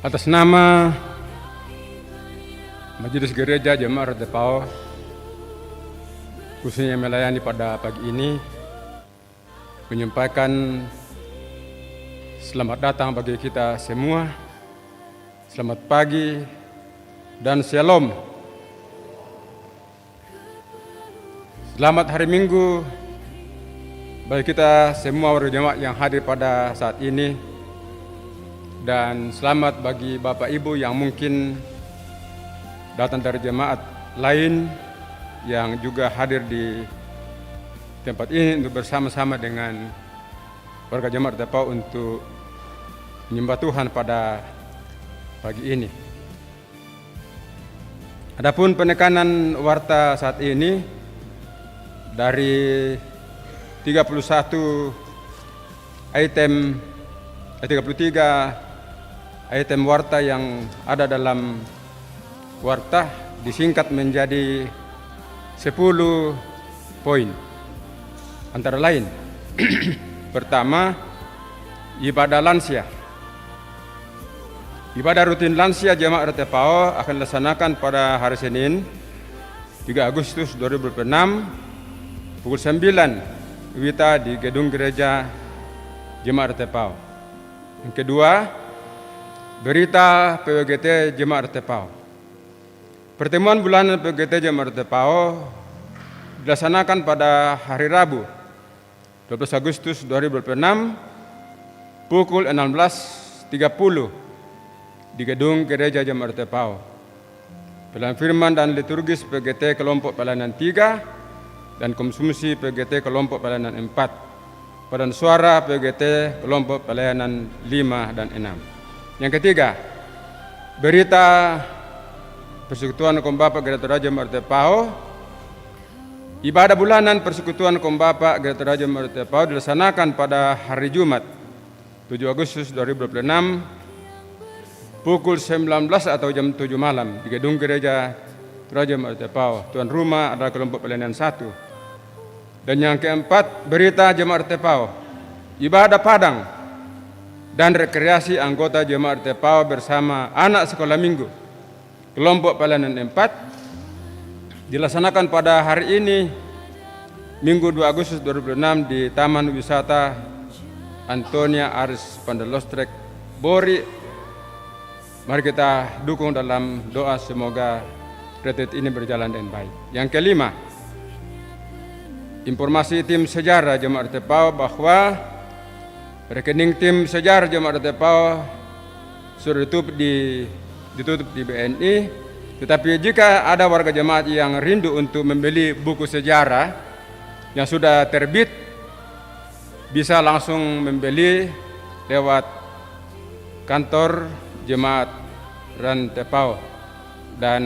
Atas nama Majelis Gereja Jemaat RTPAO, khususnya melayani pada pagi ini, menyampaikan selamat datang bagi kita semua, selamat pagi, dan shalom. Selamat hari Minggu bagi kita semua warga jemaat yang hadir pada saat ini, dan selamat bagi Bapak Ibu yang mungkin datang dari jemaat lain yang juga hadir di tempat ini untuk bersama-sama dengan warga jemaat RTPAO untuk menyembah Tuhan pada pagi ini. Adapun penekanan warta saat ini dari 33 item warta yang ada dalam warta disingkat menjadi 10 poin. Antara lain, pertama, ibadah lansia. Ibadah rutin lansia Jemaat RTPAO akan dilaksanakan pada hari Senin 3 Agustus 2026 pukul 9 WITA di Gedung Gereja Jemaat RTPAO. Yang kedua, berita PWGT Jemaat RTPAO. Pertemuan bulanan PWGT Jemaat RTPAO dilaksanakan pada hari Rabu 12 Agustus 2026 pukul 16.30 di Gedung Gereja Jemaat RTPAO. Pelayanan firman dan liturgis PWGT kelompok pelayanan 3 dan konsumsi PWGT kelompok pelayanan 4. Padan suara PWGT kelompok pelayanan 5 dan 6. Yang ketiga, berita Persekutuan Kaum Bapak Gereja Raja RTPAO. Ibadah bulanan Persekutuan Kaum Bapak Gereja Raja RTPAO dilaksanakan pada hari Jumat 7 Agustus 2026 pukul 19 atau jam 7 malam di Gedung Gereja Raja RTPAO. Tuan rumah adalah kelompok pelayanan 1. Dan yang keempat, berita Jemaat RTPAO. Ibadah Padang dan rekreasi anggota Jemaat RTPAO bersama anak sekolah minggu kelompok pelayanan 4 dilaksanakan pada hari ini Minggu 2 Agustus 2026 di Taman Wisata Antonia Aris Pandelostrek Bori. Mari kita dukung dalam doa semoga retreat ini berjalan dengan baik. Yang kelima, informasi tim sejarah Jemaat RTPAO bahwa rekening tim sejarah Jemaat RTPAO sudah ditutup di BNI, tetapi jika ada warga jemaat yang rindu untuk membeli buku sejarah yang sudah terbit, bisa langsung membeli lewat kantor Jemaat RTPAO dan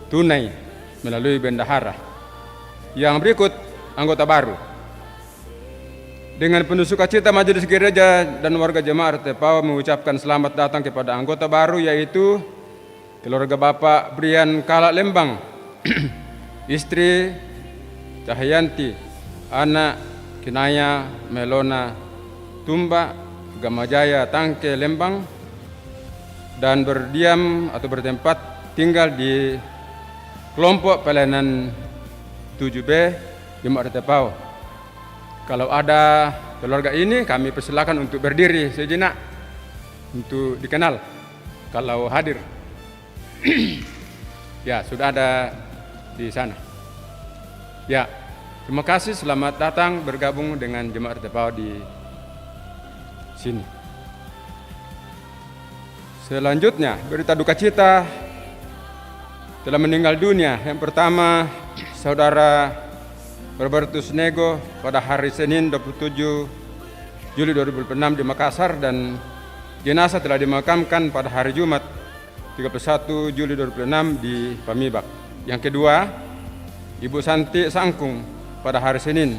tunai melalui bendahara. Yang berikut anggota baru. Dengan penuh sukacita Majelis Gereja dan warga Jemaat RTPAO mengucapkan selamat datang kepada anggota baru, yaitu keluarga Bapak Brian Kala Lembang, istri Cahyanti, anak Kinaya Melona Tumba Gamajaya Tangke Lembang, dan berdiam atau bertempat tinggal di kelompok pelayanan 7B Jemaat RTPAO. Kalau ada keluarga ini, kami persilakan untuk berdiri sejenak untuk dikenal kalau hadir. Ya, sudah ada di sana. Ya, terima kasih, selamat datang bergabung dengan Jemaat RTPAO di sini. Selanjutnya, berita duka cita telah meninggal dunia. Yang pertama, Saudara Robertus Nego pada hari Senin 27 Juli 2026 di Makassar, dan jenazah telah dimakamkan pada hari Jumat 31 Juli 2026 di Pamibak. Yang kedua, Ibu Santi Sangkung pada hari Senin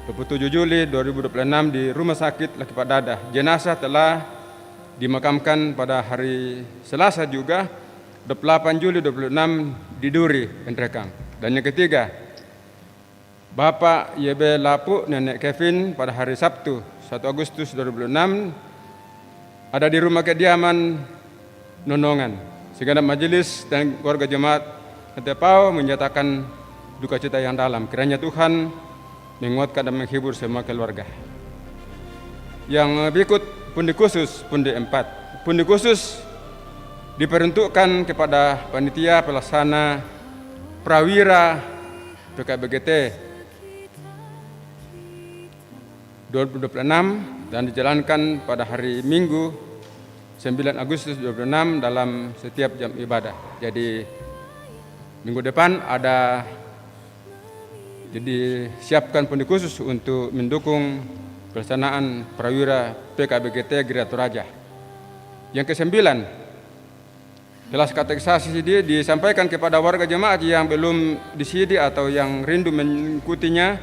27 Juli 2026 di Rumah Sakit Laki Padada. Jenazah telah dimakamkan pada hari Selasa juga 28 Juli 2026 di Duri, Endrekang. Dan yang ketiga, Bapak YB Lapu Nenek Kevin pada hari Sabtu 1 Agustus 2026 ada di rumah kediaman Nonongan. Segenap majelis dan keluarga jemaat Netepau menyatakan duka cita yang dalam. Kiranya Tuhan menguatkan dan menghibur semua keluarga. Yang berikut pundi khusus, pundi 4. Pundi khusus diperuntukkan kepada panitia pelaksana prawira PKBGT 2026 dan dijalankan pada hari Minggu 9 Agustus 2026 dalam setiap jam ibadah. Jadi minggu depan ada siapkan pundi khusus untuk mendukung pelaksanaan prawira PKBGT Gria Toraja. Yang ke-9, kelas katekisasi disampaikan kepada warga jemaat yang belum disidi atau yang rindu mengikutinya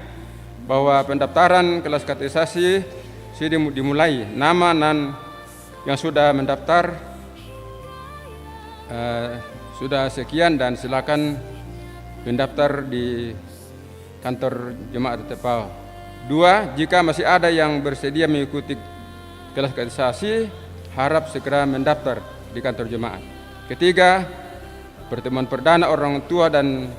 bahwa pendaftaran kelas katekisasi dimulai. Nama dan yang sudah mendaftar sudah sekian dan silakan mendaftar di kantor jemaat Netepau. 2, jika masih ada yang bersedia mengikuti kelas katekisasi, harap segera mendaftar di kantor jemaat. Ketiga, pertemuan perdana orang tua dan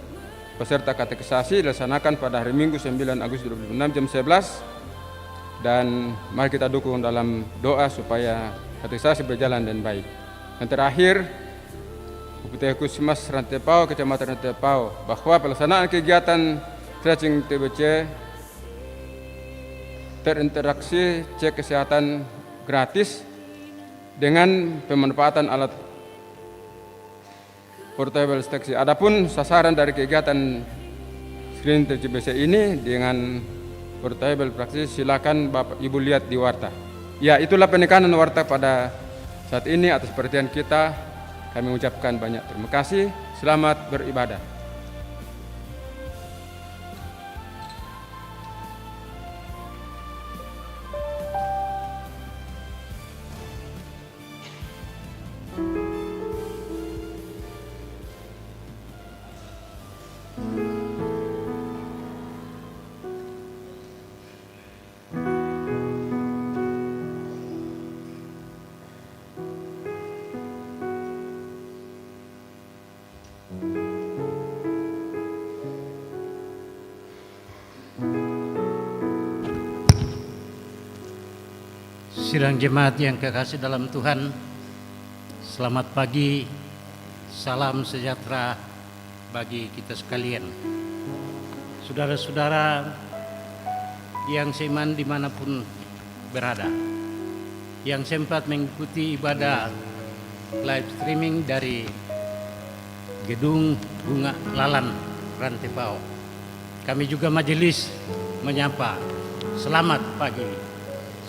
peserta katekisasi dilaksanakan pada hari Minggu 9 Agustus 2026 jam 11. Dan mari kita dukung dalam doa supaya katekisasi berjalan dengan baik. Yang terakhir, Bupati Kusmas Rantepau, Kecamatan Rantepau, bahwa pelaksanaan kegiatan stretching TBC terinteraksi cek kesehatan gratis dengan pemanfaatan alat portable deteksi. Adapun sasaran dari kegiatan screening TBC ini dengan portable praksis, silakan Bapak Ibu lihat di warta. Ya, itulah penekanan warta pada saat ini. Atas perhatian kita, kami ucapkan banyak terima kasih. Selamat beribadah. Sidang jemaat yang kekasih dalam Tuhan, selamat pagi, salam sejahtera bagi kita sekalian. Saudara-saudara yang seiman dimanapun berada, yang sempat mengikuti ibadah live streaming dari Gedung Bunga Lalan Rantepau, kami juga majelis menyapa selamat pagi,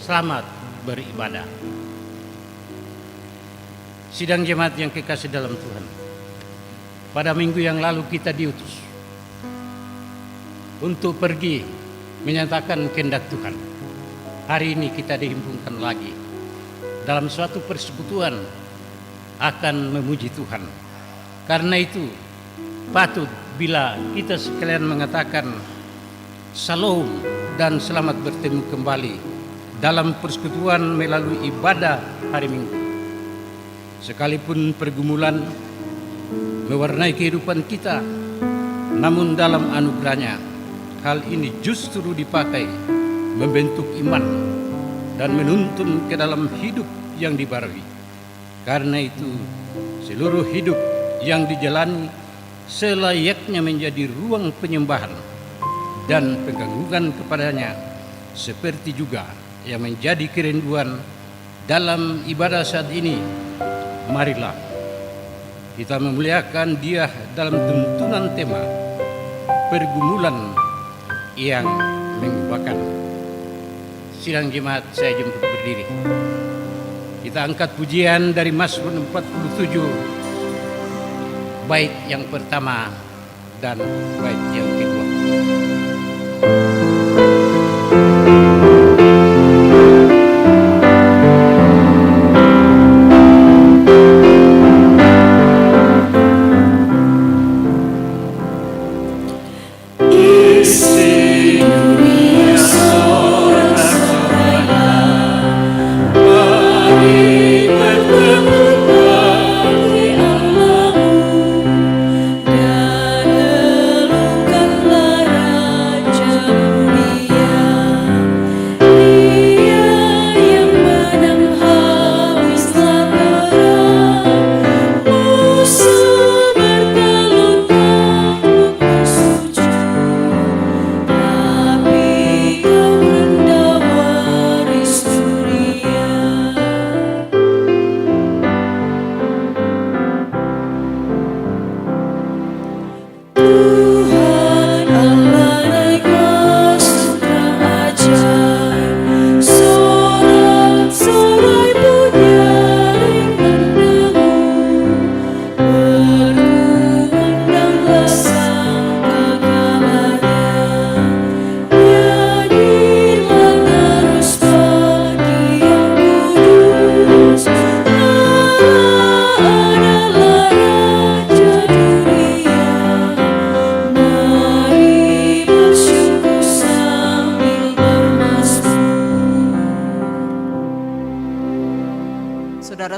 selamat beribadah. Sidang jemaat yang kekasih dalam Tuhan, pada minggu yang lalu kita diutus untuk pergi menyatakan kehendak Tuhan. Hari ini kita dihimpunkan lagi dalam suatu persekutuan akan memuji Tuhan. Karena itu patut bila kita sekalian mengatakan Shalom dan selamat bertemu kembali dalam persekutuan melalui ibadah hari Minggu. Sekalipun pergumulan mewarnai kehidupan kita, namun dalam anugerahnya hal ini justru dipakai membentuk iman dan menuntun ke dalam hidup yang dibarui. Karena itu seluruh hidup yang dijalani selayaknya menjadi ruang penyembahan dan pengagungan kepadanya, seperti juga yang menjadi kerinduan dalam ibadah saat ini. Marilah kita memuliakan Dia dalam tuntunan tema pergumulan yang mengubahkan. Sidang jemaat, saya jemput berdiri. Kita angkat pujian dari Mazmur 47, bait yang pertama dan bait yang kedua. Sorry.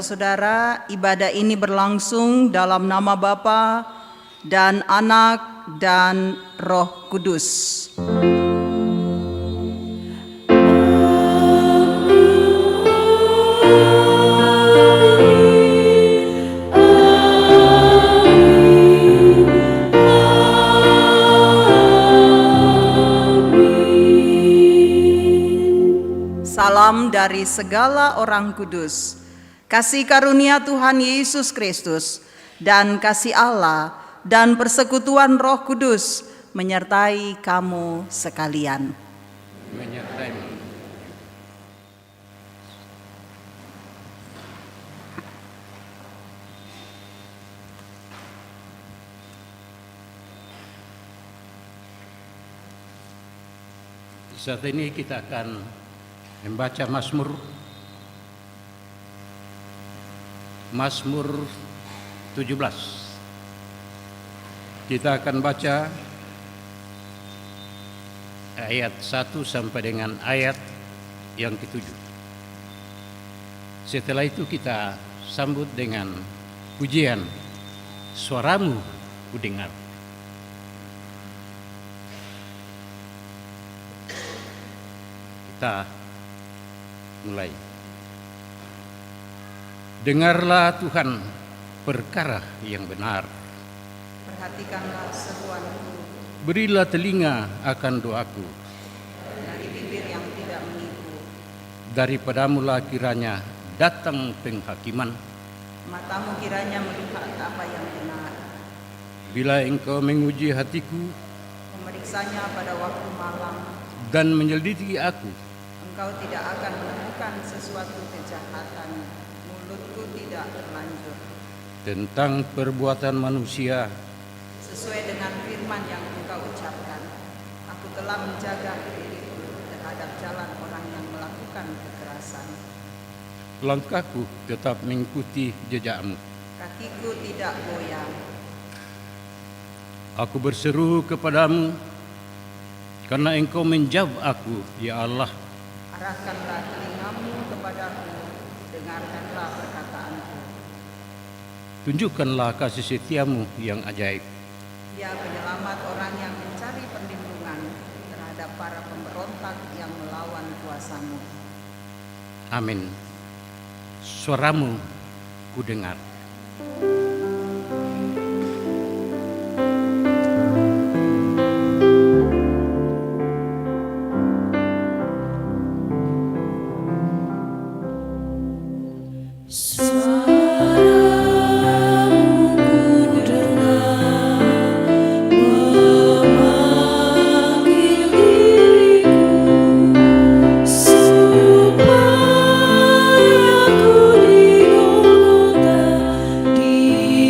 saudara-saudara, ibadah ini berlangsung dalam nama Bapa dan Anak dan Roh Kudus. Salam dari segala orang kudus. Kasih karunia Tuhan Yesus Kristus dan kasih Allah dan persekutuan Roh Kudus menyertai kamu sekalian. Menyertai. Saat ini kita akan membaca Mazmur 17. Kita akan baca ayat 1 sampai dengan ayat yang ke-7. Setelah itu kita sambut dengan pujian Suaramu Ku Dengar. Kita mulai. Dengarlah Tuhan perkara yang benar. Perhatikanlah seruanku. Berilah telinga akan doaku. Dari bibir yang tidak menipu. Daripadamulah kiranya datang penghakiman. Matamu kiranya melihat apa yang benar. Bila engkau menguji hatiku, Memeriksanya pada waktu malam. dan menyelidiki aku, Engkau tidak akan menemukan sesuatu kejahatan. Mulutku tidak terlanjur. tentang perbuatan manusia, Sesuai dengan firman yang engkau ucapkan, aku telah menjaga diriku terhadap jalan orang yang melakukan kekerasan. langkahku tetap mengikuti jejakmu. Kakiku tidak goyah. Aku berseru kepadamu, karena engkau menjawab aku, ya Allah. Arahkanlah telingamu kepadaku, dengarkanlah perkataanku. Tunjukkanlah kasih setiamu yang ajaib. Dia penyelamat orang yang mencari perlindungan terhadap para pemberontak yang melawan kuasamu. Amin. Suaramu ku dengar. Di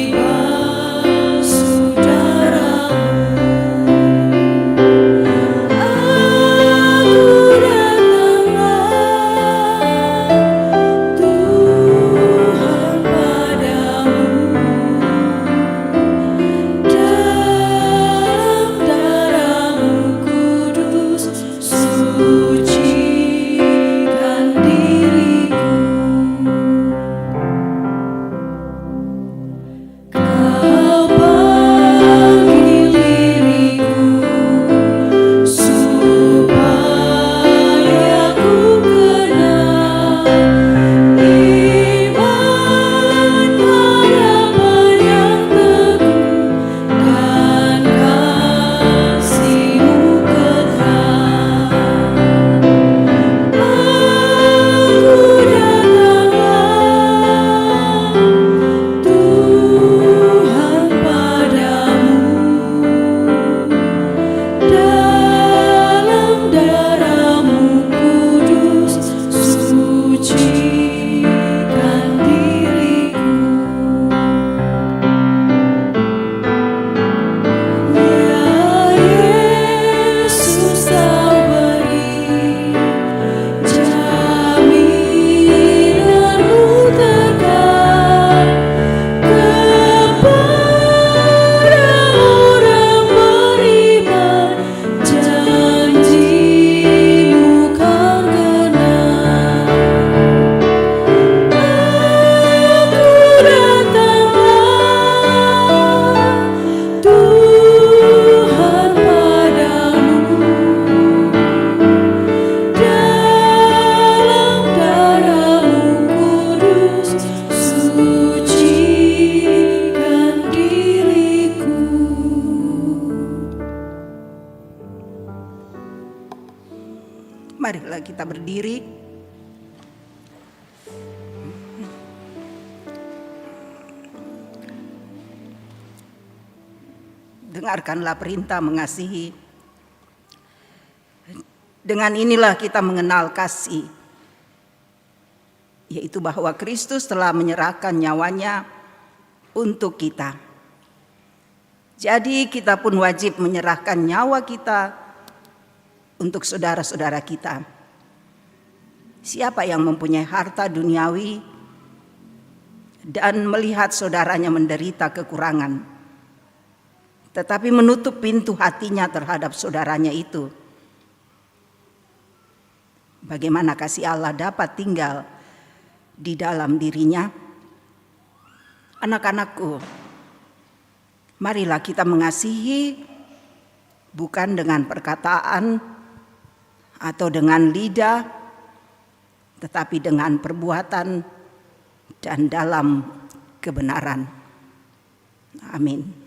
Marilah kita berdiri. Dengarkanlah perintah mengasihi. Dengan inilah kita mengenal kasih, yaitu bahwa Kristus telah menyerahkan nyawanya untuk kita. Jadi kita pun wajib menyerahkan nyawa kita untuk saudara-saudara kita. Siapa yang mempunyai harta duniawi dan melihat saudaranya menderita kekurangan, tetapi menutup pintu hatinya terhadap saudaranya itu, bagaimana kasih Allah dapat tinggal di dalam dirinya? Anak-anakku, marilah kita mengasihi bukan dengan perkataan atau dengan lidah, tetapi dengan perbuatan dan dalam kebenaran. Amin.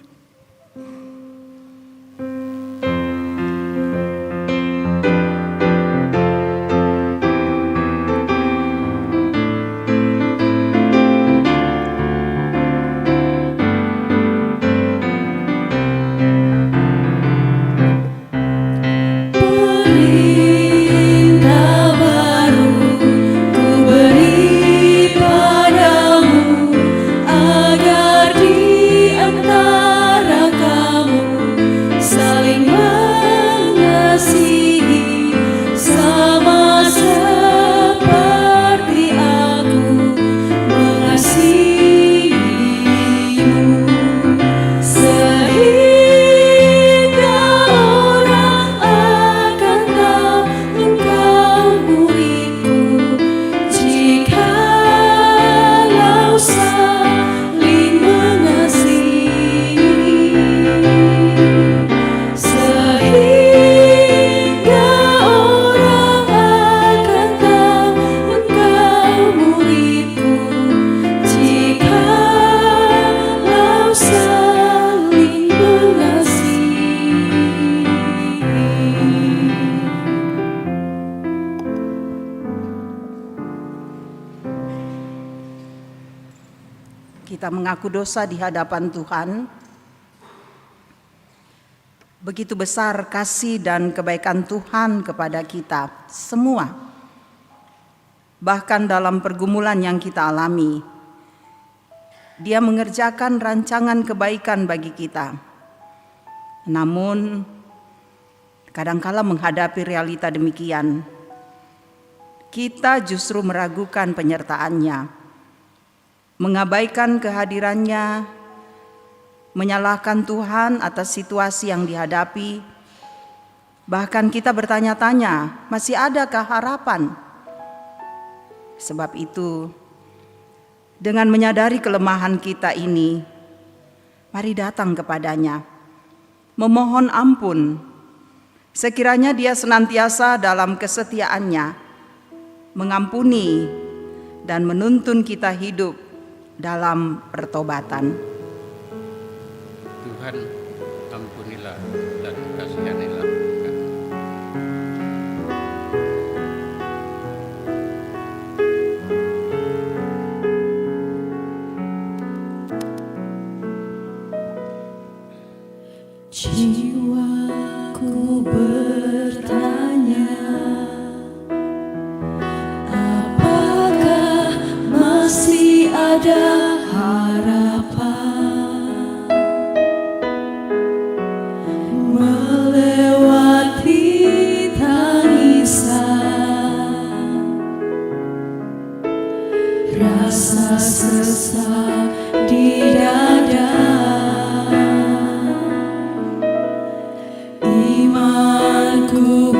Kita mengaku dosa di hadapan Tuhan. Begitu besar kasih dan kebaikan Tuhan kepada kita semua. Bahkan dalam pergumulan yang kita alami, Dia mengerjakan rancangan kebaikan bagi kita. Namun, kadangkala menghadapi realita demikian, kita justru meragukan penyertaan-Nya, mengabaikan kehadirannya, menyalahkan Tuhan atas situasi yang dihadapi. Bahkan kita bertanya-tanya, masih adakah harapan? Sebab itu, dengan menyadari kelemahan kita ini, mari datang kepada-Nya, memohon ampun. Sekiranya Dia senantiasa dalam kesetiaan-Nya mengampuni dan menuntun kita hidup dalam pertobatan. Tuhan, ampunilah dan kasihanilah kami. Jiwaku bertanya, apakah masih ada harapan melewati tangisan, rasa sesak di dada, imanku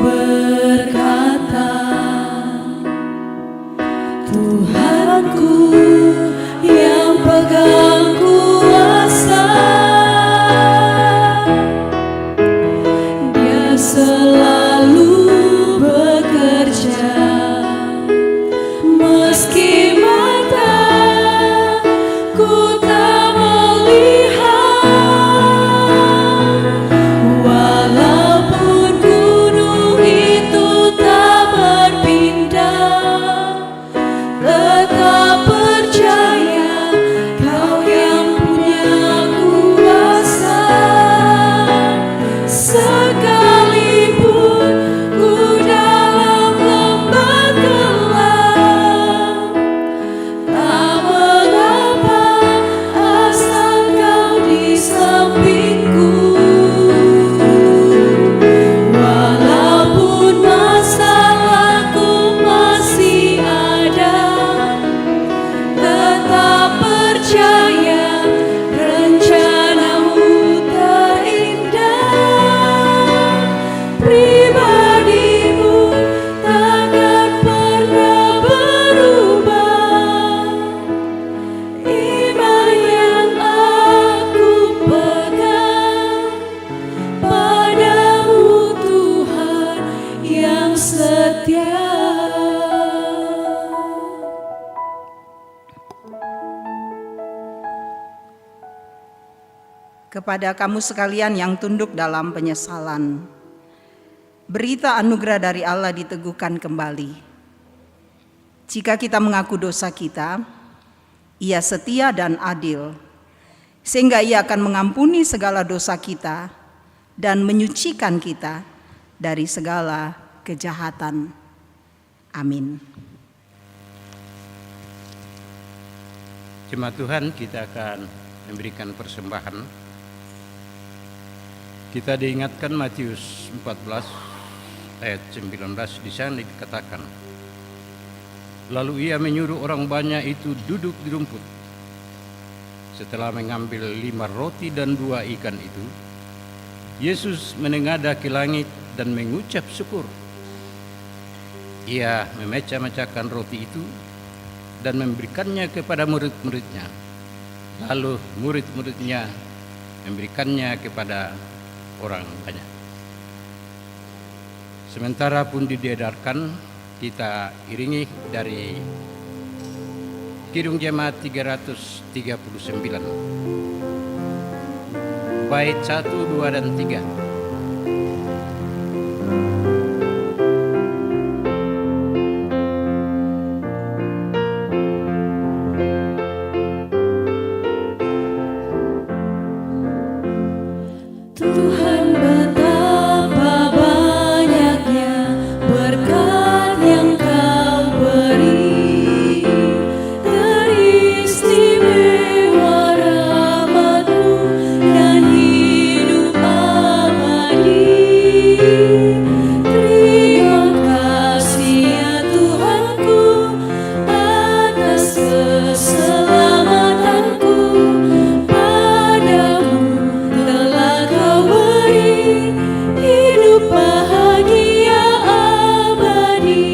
setia. Kepada kamu sekalian yang tunduk dalam penyesalan, berita anugerah dari Allah diteguhkan kembali. Jika kita mengaku dosa kita, Ia setia dan adil, sehingga Ia akan mengampuni segala dosa kita dan menyucikan kita dari segala kejahatan. Amin. Jemaat Tuhan, kita akan memberikan persembahan. Kita diingatkan Matius 14 ayat 19, di sana dikatakan, lalu ia menyuruh orang banyak itu duduk di rumput. Setelah mengambil 5 roti dan 2 ikan itu, Yesus menengadah ke langit dan mengucap syukur. Ia memecah-mecahkan roti itu dan memberikannya kepada murid-muridnya. Lalu murid-muridnya memberikannya kepada orang banyak. Sementara pun diedarkan, kita iringi dari Kidung Jemaat 339, bait 1, 2, dan 3. Tuhan, betapa banyaknya berkat yang Kau beri, teristimewa rahmat-Mu dan hidup abadi. Terima kasih ya Tuhanku atas keselamatanku. Padaku telah Kau beri hidup bahagia abadi.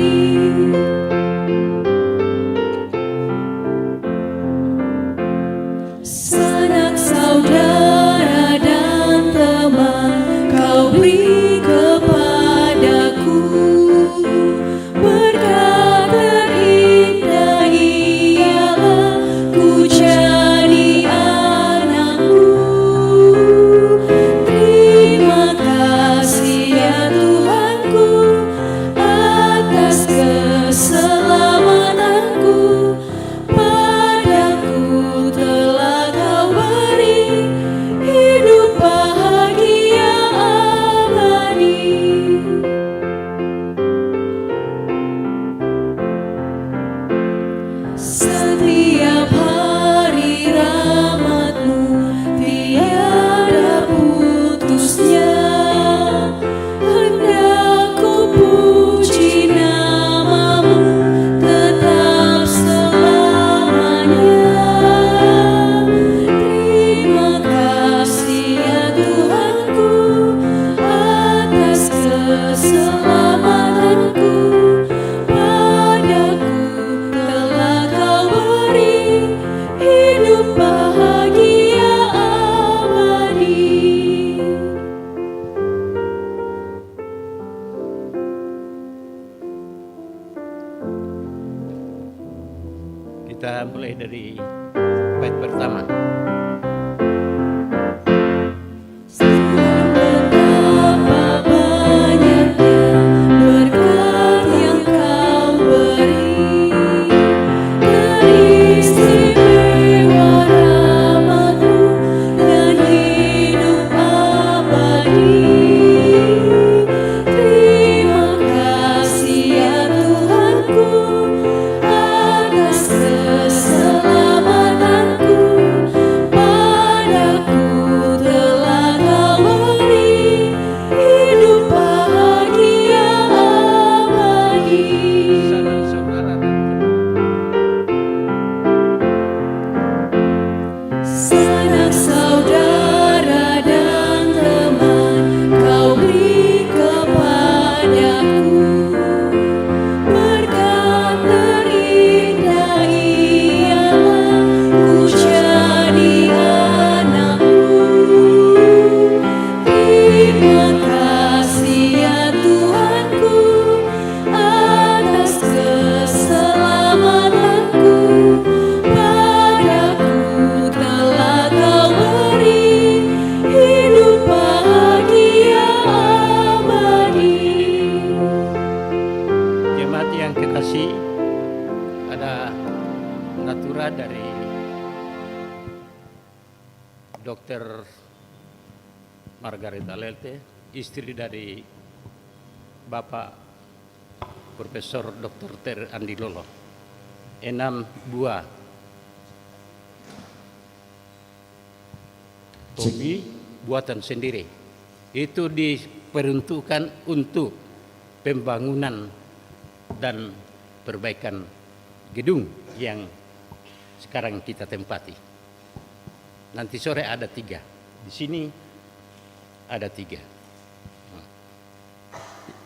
Sanak saudara dan teman Kau beri kepadaku, berkat terindah ialah ku jadi anak-Mu. Terima kasih ya Tuhanku atas keselamatanku. Padaku telah Kau beri hidup bahagia abadi. Setiap hari rahmat-Mu tiada putusnya. Hendak ku puji nama-Mu tetap selamanya. Terima kasih ya Tuhanku atas keselamatanku. Padaku telah Kau beri hidup bahagia abadi. Kita mulai dari bait pertama. Betapa banyaknya berkat yang Kau beri, teristimewa rahmat-Mu dan hidup abadi. Terima kasih ya Tuhanku atas keselamatanku. Padaku telah Kau beri hidup bahagia abadi. Sanak saudara dan Sanak saudara dan teman Kau beri kepadaku, berkat terindah ialah ku jadi anak-Mu. Terima kasih ya Tuhanku dari Dr. Margareta Lelte, istri dari Bapak Profesor Dr. Ter Andi Lolo. 6 buah topi buatan sendiri. Itu diperuntukkan untuk pembangunan dan perbaikan gedung yang sekarang kita tempati. Nanti sore ada 3. Di sini ada 3.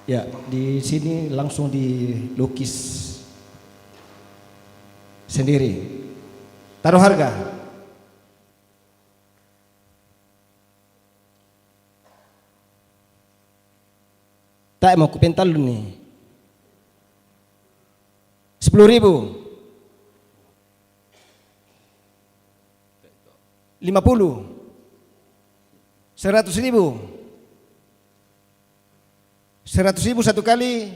Ya, di sini langsung dilukis sendiri. Taruh harga. Tak mau kupental lu nih. 10.000. 50. 100.000. 100.000 satu kali,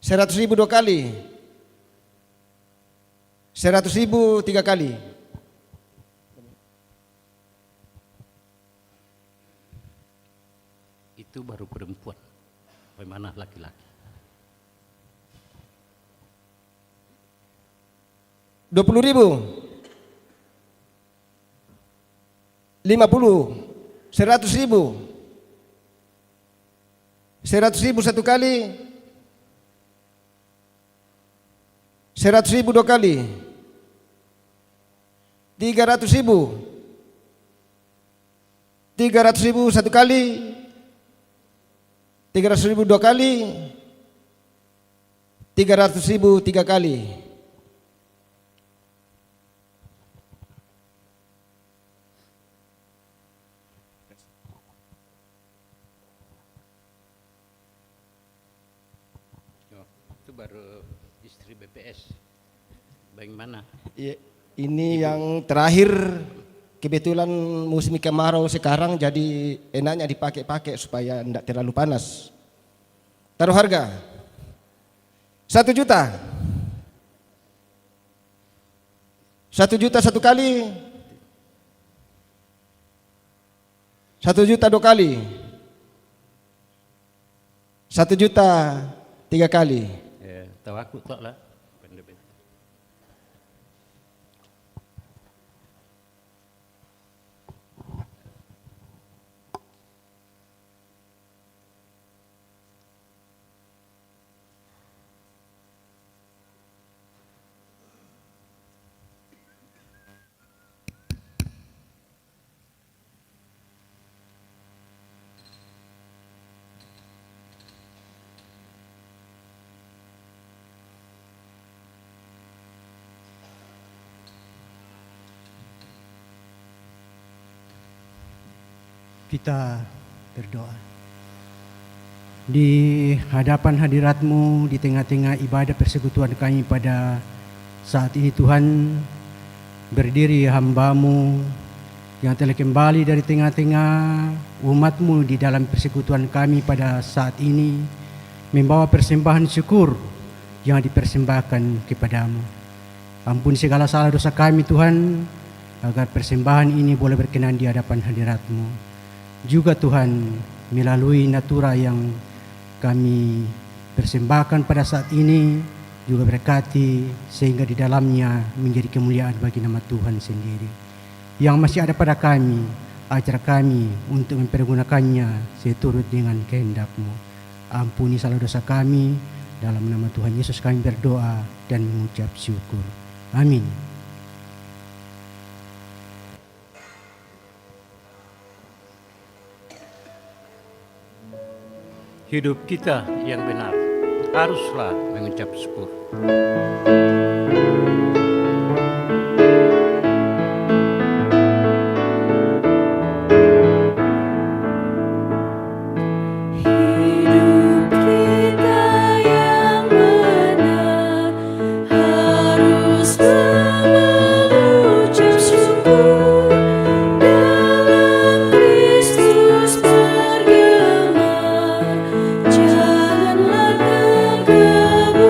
100.000 2 kali, 100.000 3 kali. Itu baru perempuan. Bagaimana laki-laki? 20.000, 50, 100.000. 100.000 satu kali, 100.000 2 kali, 300.000, 300.000 satu kali, 300.000 2 kali, 300.000 3 kali. Baru istri BPS. Bagaimana? Ya, ini yang terakhir, kebetulan musim kemarau sekarang jadi enaknya dipakai-pakai supaya tidak terlalu panas. Taruh harga 1 juta. 1 juta satu kali, 1 juta 2 kali, 1 juta 3 kali. Tahu aku tak lah. Kita berdoa. Di hadapan hadirat-Mu, di tengah-tengah ibadah persekutuan kami pada saat ini Tuhan, berdiri hamba-Mu yang telah kembali dari tengah-tengah umat-Mu di dalam persekutuan kami pada saat ini, membawa persembahan syukur yang dipersembahkan kepada-Mu. Ampuni segala salah dosa kami Tuhan, agar persembahan ini boleh berkenan di hadapan hadirat-Mu. Juga Tuhan, melalui natura yang kami persembahkan pada saat ini, juga berkati sehingga di dalamnya menjadi kemuliaan bagi nama Tuhan sendiri. Yang masih ada pada kami, ajar kami untuk mempergunakannya seturut dengan kehendak-Mu. Ampuni salah dosa kami, dalam nama Tuhan Yesus kami berdoa dan mengucap syukur. Amin. Hidup kita yang benar haruslah mengucap syukur. Hidup kita yang benar haruslah mengucap syukur, dalam Kristus bergema, janganlah terkebun.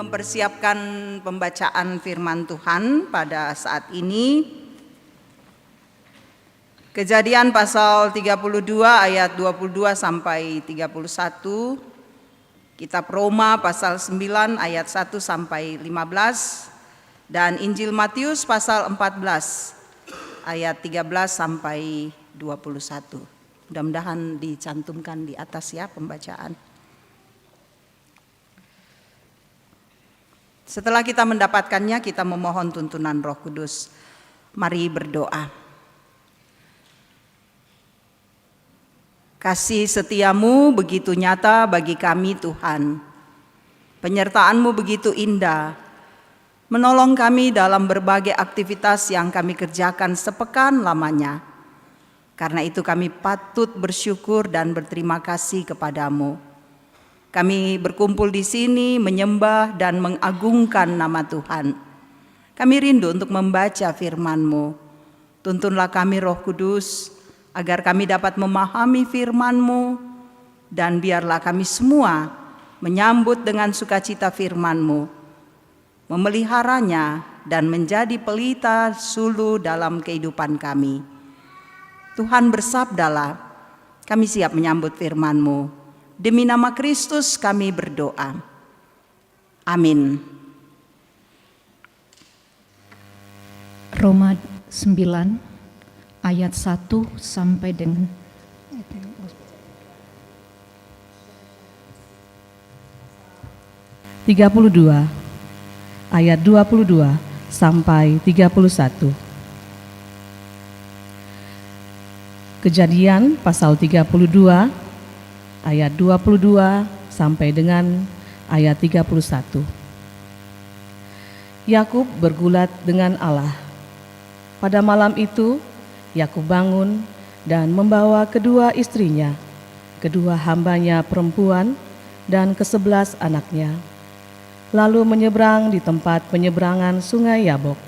mempersiapkan pembacaan firman Tuhan pada saat ini, Kejadian pasal 32 ayat 22 sampai 31, Kitab Roma pasal 9 ayat 1 sampai 15, dan Injil Matius pasal 14 ayat 13 sampai 21. Mudah-mudahan dicantumkan di atas ya pembacaan. Setelah kita mendapatkannya, kita memohon tuntunan Roh Kudus. Mari berdoa. Kasih setiamu begitu nyata bagi kami Tuhan. Penyertaan-Mu begitu indah, menolong kami dalam berbagai aktivitas yang kami kerjakan sepekan lamanya. Karena itu kami patut bersyukur dan berterima kasih kepadamu. Kami berkumpul di sini menyembah dan mengagungkan nama Tuhan. Kami rindu untuk membaca firman-Mu. Tuntunlah kami Roh Kudus, agar kami dapat memahami firman-Mu, dan biarlah kami semua menyambut dengan sukacita firman-Mu, memeliharanya dan menjadi pelita sulu dalam kehidupan kami. Tuhan bersabdalah, kami siap menyambut firman-Mu. Demi nama Kristus kami berdoa. Amin. Roma 9 ayat 1 sampai dengan 32, ayat 22 sampai 31. Kejadian pasal 32 ayat 22 sampai dengan ayat 31. Yakub bergulat dengan Allah. Pada malam itu, Yakub bangun dan membawa kedua istrinya, kedua hambanya perempuan, dan ke-11 anaknya, lalu menyeberang di tempat penyeberangan sungai Yabok.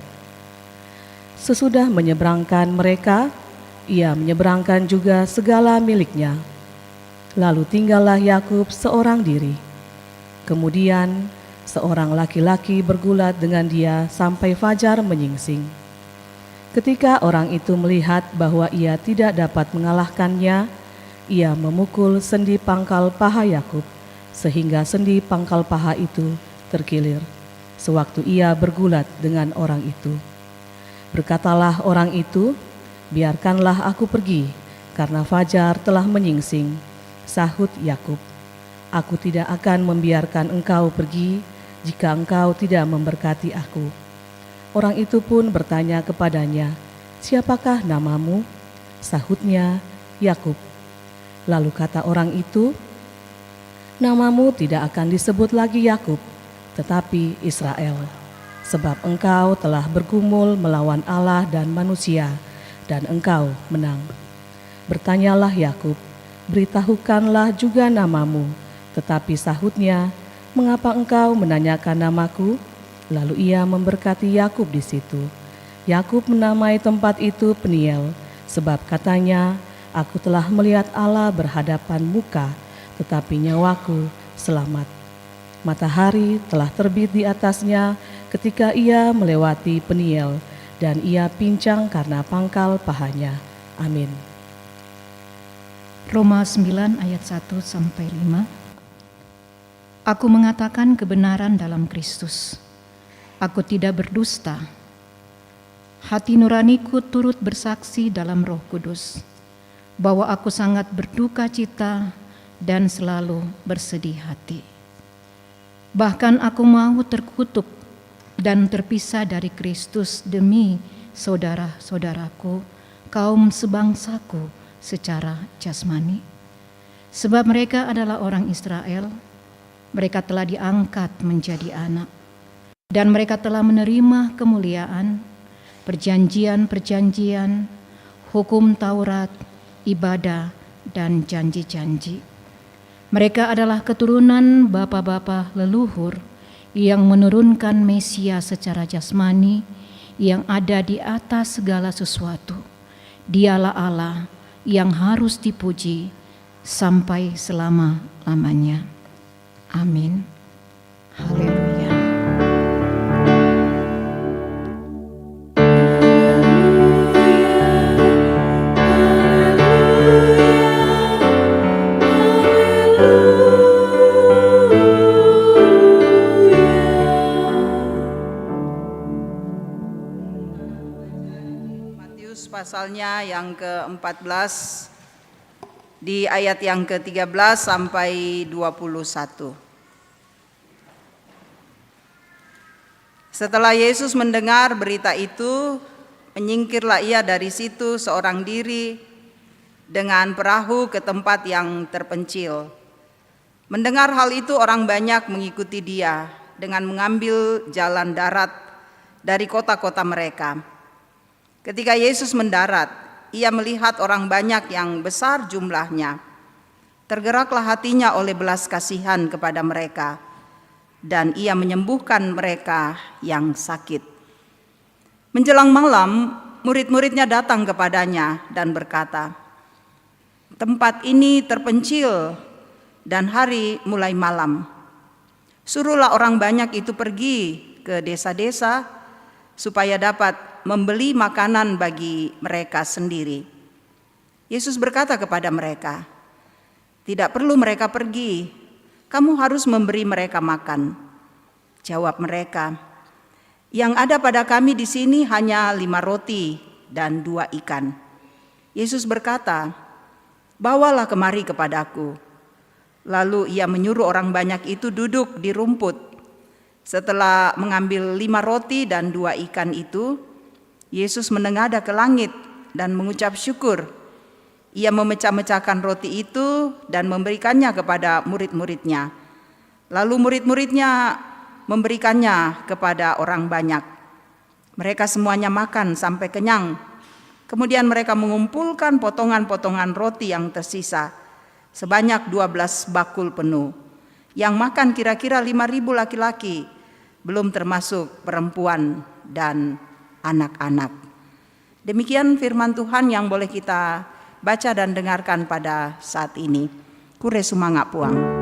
Sesudah menyeberangkan mereka, ia menyeberangkan juga segala miliknya. Lalu tinggallah Yakub seorang diri. Kemudian seorang laki-laki bergulat dengan dia sampai fajar menyingsing. Ketika orang itu melihat bahwa ia tidak dapat mengalahkannya, ia memukul sendi pangkal paha Yakub, sehingga sendi pangkal paha itu terkilir, sewaktu ia bergulat dengan orang itu. Berkatalah orang itu, "Biarkanlah aku pergi, karena fajar telah menyingsing." Sahut Yakub, "Aku tidak akan membiarkan engkau pergi jika engkau tidak memberkati aku." Orang itu pun bertanya kepadanya, "Siapakah namamu?" Sahutnya, "Yakub." Lalu kata orang itu, "Namamu tidak akan disebut lagi Yakub, tetapi Israel, sebab engkau telah bergumul melawan Allah dan manusia, dan engkau menang." Bertanyalah Yakub, "Beritahukanlah juga namamu." Tetapi sahutnya, "Mengapa engkau menanyakan namaku?" Lalu ia memberkati Yakub di situ. Yakub menamai tempat itu Peniel, sebab katanya, "Aku telah melihat Allah berhadapan muka, tetapi nyawaku selamat." Matahari telah terbit di atasnya ketika ia melewati Peniel, dan ia pincang karena pangkal pahanya. Amin. Roma 9 ayat 1 sampai 5. Aku mengatakan kebenaran dalam Kristus. Aku tidak berdusta. Hati nuraniku turut bersaksi dalam Roh Kudus bahwa aku sangat berduka cita dan selalu bersedih hati. Bahkan aku mau terkutuk dan terpisah dari Kristus demi saudara-saudaraku, kaum sebangsaku secara jasmani. Sebab mereka adalah orang Israel, mereka telah diangkat menjadi anak, dan mereka telah menerima kemuliaan, perjanjian-perjanjian, hukum Taurat, ibadah, dan janji-janji. Mereka adalah keturunan bapa-bapa leluhur yang menurunkan Mesia secara jasmani yang ada di atas segala sesuatu. Dialah Allah yang harus dipuji sampai selama-lamanya. Amin. Haleluya. Yohanesnya yang ke-14 di ayat yang ke-13 sampai 21. Setelah Yesus mendengar berita itu, menyingkirlah ia dari situ seorang diri dengan perahu ke tempat yang terpencil. Mendengar hal itu, orang banyak mengikuti dia dengan mengambil jalan darat dari kota-kota mereka. Ketika Yesus mendarat, ia melihat orang banyak yang besar jumlahnya. Tergeraklah hatinya oleh belas kasihan kepada mereka, dan ia menyembuhkan mereka yang sakit. Menjelang malam, murid-muridnya datang kepadanya dan berkata, "Tempat ini terpencil dan hari mulai malam. Suruhlah orang banyak itu pergi ke desa-desa supaya dapat membeli makanan bagi mereka sendiri." Yesus berkata kepada mereka, "Tidak perlu mereka pergi. Kamu harus memberi mereka makan." Jawab mereka, "Yang ada pada kami di sini hanya 5 roti dan 2 ikan." Yesus berkata, "Bawalah kemari kepadaku." Lalu ia menyuruh orang banyak itu duduk di rumput. Setelah mengambil 5 roti dan 2 ikan itu, Yesus menengadah ke langit dan mengucap syukur. Ia memecah-mecahkan roti itu dan memberikannya kepada murid-muridnya. Lalu murid-muridnya memberikannya kepada orang banyak. Mereka semuanya makan sampai kenyang. Kemudian mereka mengumpulkan potongan-potongan roti yang tersisa, sebanyak 12 bakul penuh. Yang makan kira-kira 5.000 laki-laki, belum termasuk perempuan dan anak-anak. Demikian firman Tuhan yang boleh kita baca dan dengarkan pada saat ini. Kure sumanga puang.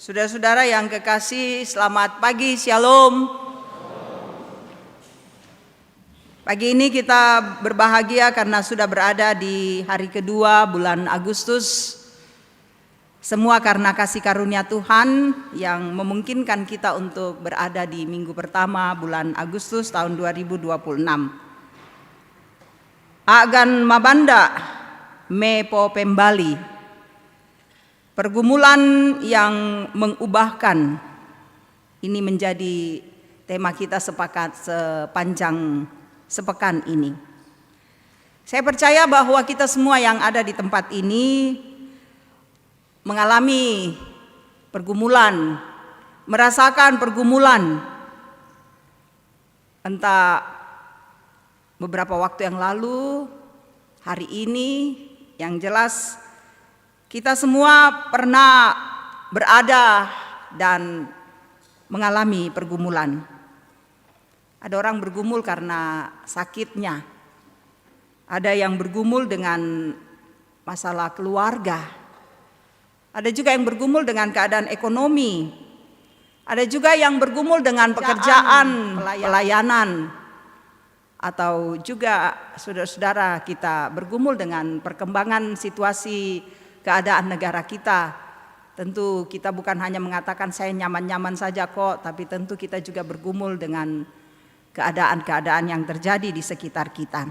Saudara-saudara yang kekasih, selamat pagi, shalom. Pagi ini kita berbahagia karena sudah berada di hari kedua bulan Agustus. Semua karena kasih karunia Tuhan yang memungkinkan kita untuk berada di minggu pertama bulan Agustus tahun 2026. Agan mabanda mepo pembali. Pergumulan yang mengubahkan, ini menjadi tema kita sepanjang sepekan ini. Saya percaya bahwa kita semua yang ada di tempat ini mengalami pergumulan, merasakan pergumulan. Entah beberapa waktu yang lalu, hari ini, yang jelas kita semua pernah berada dan mengalami pergumulan. Ada orang bergumul karena sakitnya. Ada yang bergumul dengan masalah keluarga. Ada juga yang bergumul dengan keadaan ekonomi. Ada juga yang bergumul dengan pekerjaan, pelayanan. Atau juga saudara-saudara kita bergumul dengan perkembangan situasi keadaan negara kita. Tentu kita bukan hanya mengatakan saya nyaman-nyaman saja kok, tapi tentu kita juga bergumul dengan keadaan-keadaan yang terjadi di sekitar kita.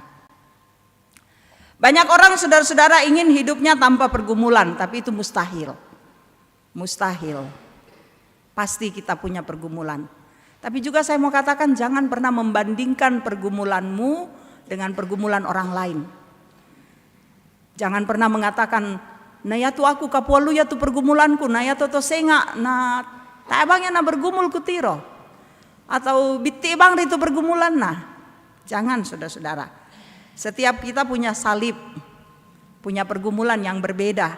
Banyak orang saudara-saudara ingin hidupnya tanpa pergumulan, tapi itu mustahil. Mustahil. Pasti kita punya pergumulan. Tapi juga saya mau katakan jangan pernah membandingkan pergumulanmu dengan pergumulan orang lain. Jangan pernah mengatakan nah ya tu aku kapualu ya tu pergumulanku, nah ya toto senga, nah tabangnya na bergumul kutiro, atau biti bang itu pergumulan nah. Jangan saudara-saudara. Setiap kita punya salib, punya pergumulan yang berbeda.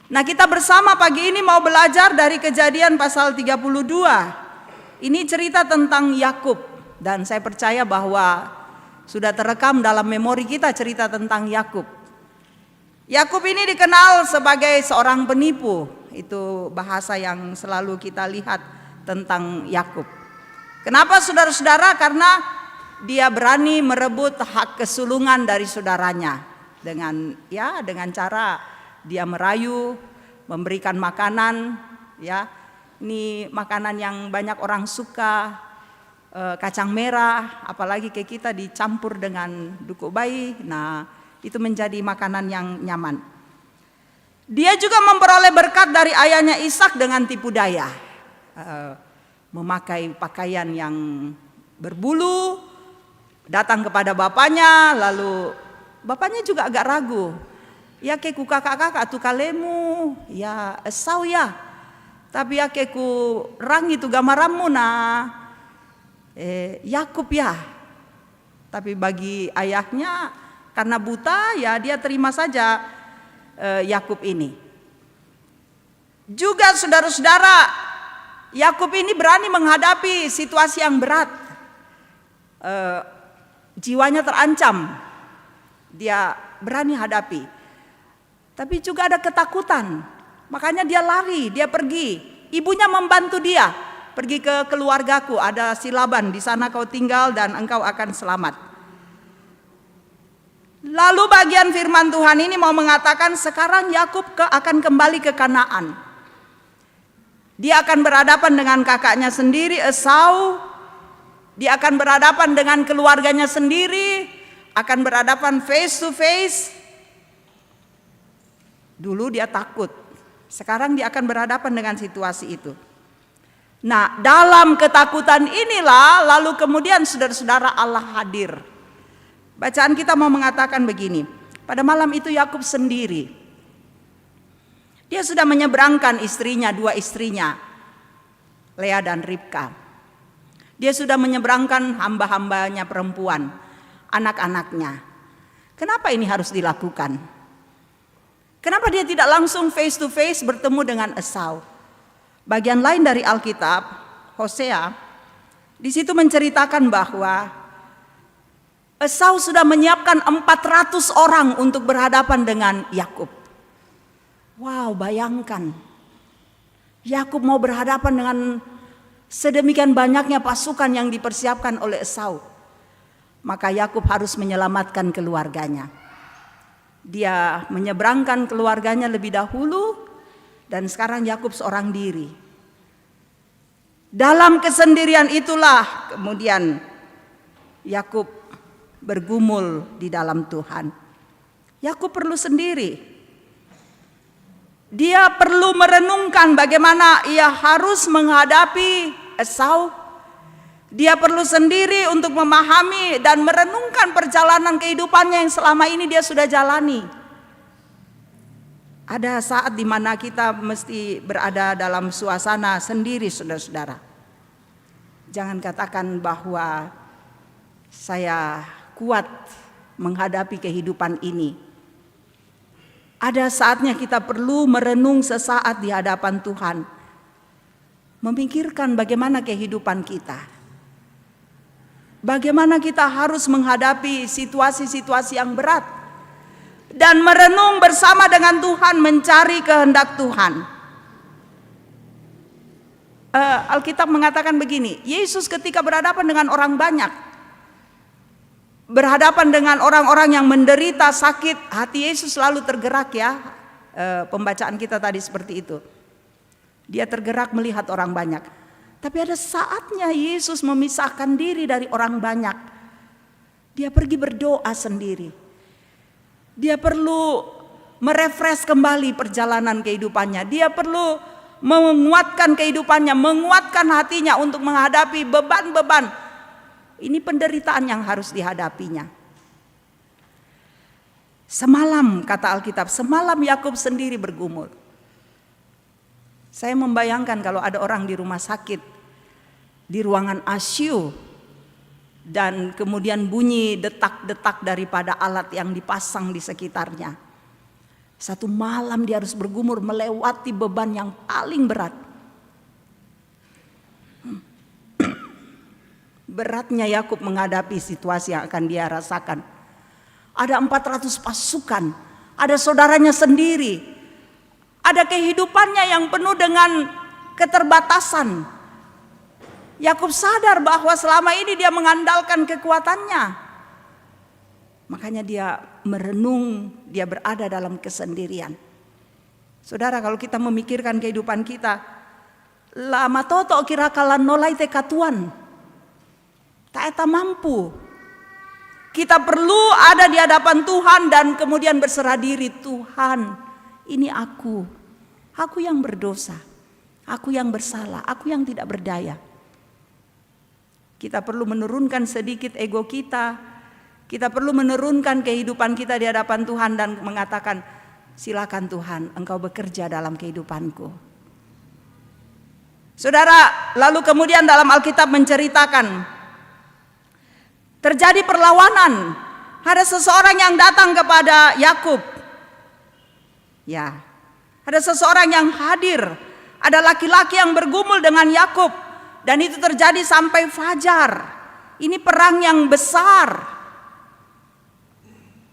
Nah, kita bersama pagi ini mau belajar dari Kejadian pasal 32. Ini cerita tentang Yakub, dan saya percaya bahwa sudah terekam dalam memori kita cerita tentang Yakub. Yakub ini dikenal sebagai seorang penipu. Itu bahasa yang selalu kita lihat tentang Yakub. Kenapa saudara-saudara? Karena dia berani merebut hak kesulungan dari saudaranya dengan cara dia merayu, memberikan makanan, ya. Ini makanan yang banyak orang suka, kacang merah, apalagi kayak kita dicampur dengan dukuk bayi. Nah, itu menjadi makanan yang nyaman. Dia juga memperoleh berkat dari ayahnya Ishak dengan tipu daya. Memakai pakaian yang berbulu, datang kepada bapaknya, lalu bapaknya juga agak ragu. Ya keku kakak-kakak tu kalemu, ya Esau ya. Tapi ya keku rang itu gamaramu Yakub ya. Tapi bagi ayahnya karena buta ya dia terima saja Yakub ini. Juga saudara-saudara, Yakub ini berani menghadapi situasi yang berat. Jiwanya terancam. Dia berani hadapi. Tapi juga ada ketakutan. Makanya dia lari, dia pergi. Ibunya membantu dia. Pergi ke keluargaku, ada si Laban, di sana kau tinggal dan engkau akan selamat. Lalu bagian firman Tuhan ini mau mengatakan sekarang Yakub akan kembali ke Kanaan. Dia akan berhadapan dengan kakaknya sendiri Esau. Dia akan berhadapan dengan keluarganya sendiri, akan berhadapan face to face. Dulu dia takut, sekarang dia akan berhadapan dengan situasi itu. Nah, dalam ketakutan inilah lalu kemudian saudara-saudara Allah hadir. Bacaan kita mau mengatakan begini. Pada malam itu Yakub sendiri. Dia sudah menyeberangkan istrinya, dua istrinya, Lea dan Ribka. Dia sudah menyeberangkan hamba-hambanya perempuan, anak-anaknya. Kenapa ini harus dilakukan? Kenapa dia tidak langsung face to face bertemu dengan Esau? Bagian lain dari Alkitab, Hosea, di situ menceritakan bahwa Esau sudah menyiapkan 400 orang untuk berhadapan dengan Yakub. Wow, bayangkan. Yakub mau berhadapan dengan sedemikian banyaknya pasukan yang dipersiapkan oleh Esau. Maka Yakub harus menyelamatkan keluarganya. Dia menyeberangkan keluarganya lebih dahulu dan sekarang Yakub seorang diri. Dalam kesendirian itulah kemudian Yakub bergumul di dalam Tuhan. Yakub perlu sendiri. Dia perlu merenungkan bagaimana ia harus menghadapi Esau. Dia perlu sendiri untuk memahami dan merenungkan perjalanan kehidupannya yang selama ini dia sudah jalani. Ada saat di mana kita mesti berada dalam suasana sendiri, saudara-saudara. Jangan katakan bahwa saya kuat menghadapi kehidupan ini. Ada saatnya kita perlu merenung sesaat di hadapan Tuhan. Memikirkan bagaimana kehidupan kita. Bagaimana kita harus menghadapi situasi-situasi yang berat. Dan merenung bersama dengan Tuhan, mencari kehendak Tuhan. Alkitab mengatakan begini, Yesus ketika berhadapan dengan orang banyak, berhadapan dengan orang-orang yang menderita sakit, hati Yesus selalu tergerak ya. Pembacaan kita tadi seperti itu. Dia tergerak melihat orang banyak. Tapi ada saatnya Yesus memisahkan diri dari orang banyak. Dia pergi berdoa sendiri. Dia perlu merefresh kembali perjalanan kehidupannya. Dia perlu menguatkan kehidupannya, menguatkan hatinya untuk menghadapi beban-beban. Ini penderitaan yang harus dihadapinya. Semalam, kata Alkitab, semalam Yakub sendiri bergumul. Saya membayangkan kalau ada orang di rumah sakit, di ruangan ICU, dan kemudian bunyi detak-detak daripada alat yang dipasang di sekitarnya. Satu malam dia harus bergumur melewati beban yang paling berat. Beratnya Yakub menghadapi situasi yang akan dia rasakan. Ada 400 pasukan, ada saudaranya sendiri, ada kehidupannya yang penuh dengan keterbatasan. Yakub sadar bahwa selama ini dia mengandalkan kekuatannya. Makanya dia merenung, dia berada dalam kesendirian. Saudara, kalau kita memikirkan kehidupan kita, lama toto kira kala nolai te katuan. Tak eta mampu. Kita perlu ada di hadapan Tuhan dan kemudian berserah diri. Tuhan, ini aku yang berdosa, aku yang bersalah, aku yang tidak berdaya. Kita perlu menurunkan sedikit ego kita. Kita perlu menurunkan kehidupan kita di hadapan Tuhan dan mengatakan, silakan Tuhan, Engkau bekerja dalam kehidupanku. Saudara, lalu kemudian dalam Alkitab menceritakan terjadi perlawanan. Ada seseorang yang datang kepada Yakub. Ya, ada seseorang yang hadir. Ada laki-laki yang bergumul dengan Yakub dan itu terjadi sampai fajar. Ini perang yang besar.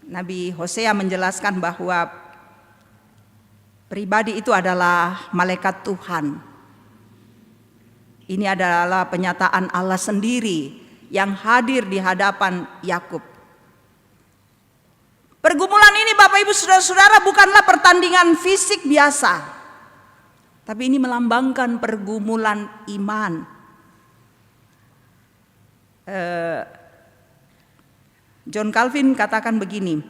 Nabi Hosea menjelaskan bahwa pribadi itu adalah malaikat Tuhan. Ini adalah penyataan Allah sendiri yang hadir di hadapan Yakub. Pergumulan ini Bapak Ibu Saudara-saudara bukanlah pertandingan fisik biasa. Tapi ini melambangkan pergumulan iman. John Calvin katakan begini,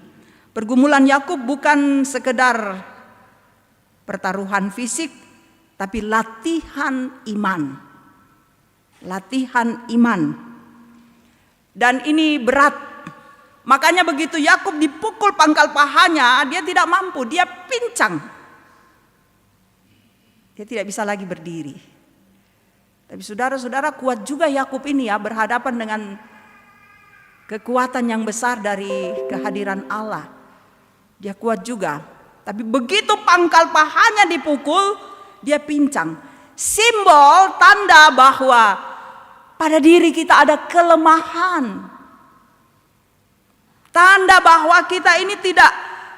pergumulan Yakub bukan sekedar pertaruhan fisik, tapi latihan iman. Latihan iman. Dan ini berat. Makanya begitu Yakub dipukul pangkal pahanya, dia tidak mampu, dia pincang. Dia tidak bisa lagi berdiri. Tapi saudara-saudara, kuat juga Yakub ini ya, berhadapan dengan kekuatan yang besar dari kehadiran Allah. Dia kuat juga. Tapi begitu pangkal pahanya dipukul, dia pincang. Simbol tanda bahwa pada diri kita ada kelemahan. Tanda bahwa kita ini tidak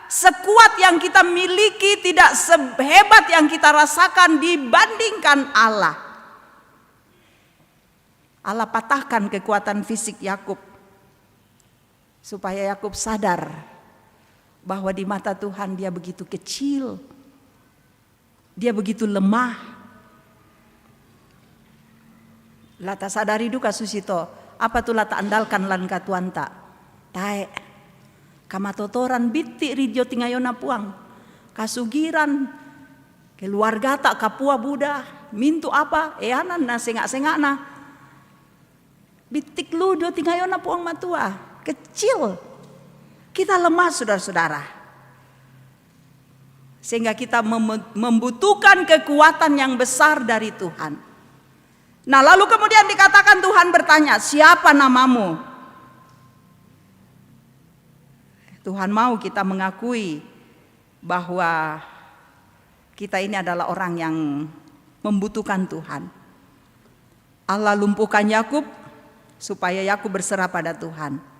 sekuat yang kita miliki, tidak sehebat yang kita rasakan dibandingkan Allah. Allah patahkan kekuatan fisik Yakub supaya Yakub sadar bahwa di mata Tuhan dia begitu kecil, dia begitu lemah. Lata sadari duka susito, apa tuh lata andalkan lan katuan tak? Tae, kamatotoran biti ridio tingayona puang, kasugiran, keluarga tak kapua buda, mintu apa? Eanan na sengak na, bitik ludo tingayona puang matua. Kecil, kita lemah saudara-saudara, sehingga kita membutuhkan kekuatan yang besar dari Tuhan. Nah lalu kemudian dikatakan Tuhan bertanya, siapa namamu? Tuhan mau kita mengakui bahwa kita ini adalah orang yang membutuhkan Tuhan. Allah lumpuhkan Yakub supaya Yakub berserah pada Tuhan.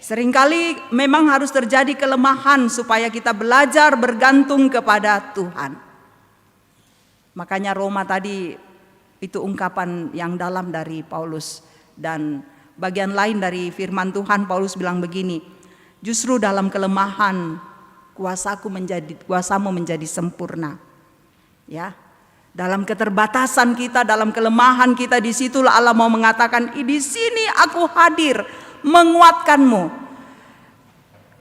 Seringkali memang harus terjadi kelemahan supaya kita belajar bergantung kepada Tuhan. Makanya Roma tadi itu ungkapan yang dalam dari Paulus. Dan bagian lain dari firman Tuhan, Paulus bilang begini, justru dalam kelemahan kuasamu menjadi sempurna. Ya, dalam keterbatasan kita, dalam kelemahan kita, disitulah Allah mau mengatakan, di sini aku hadir menguatkanmu.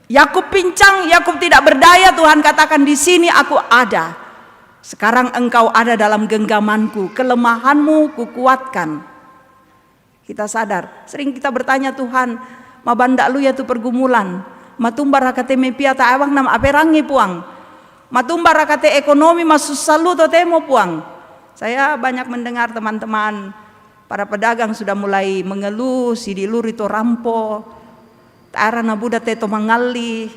Yakub pincang, Yakub tidak berdaya, Tuhan katakan di sini aku ada. Sekarang engkau ada dalam genggamanku, kelemahanmu kukuatkan. Kita sadar, sering kita bertanya Tuhan, mabanda lu ya tu pergumulan, matumbar rakate mepia ta awang nam aperangi puang, matumbar rakate ekonomi masusah lu to temo puang. Saya banyak mendengar teman-teman para pedagang sudah mulai mengeluh, si diluri to rampo, taara na buda teto mangali.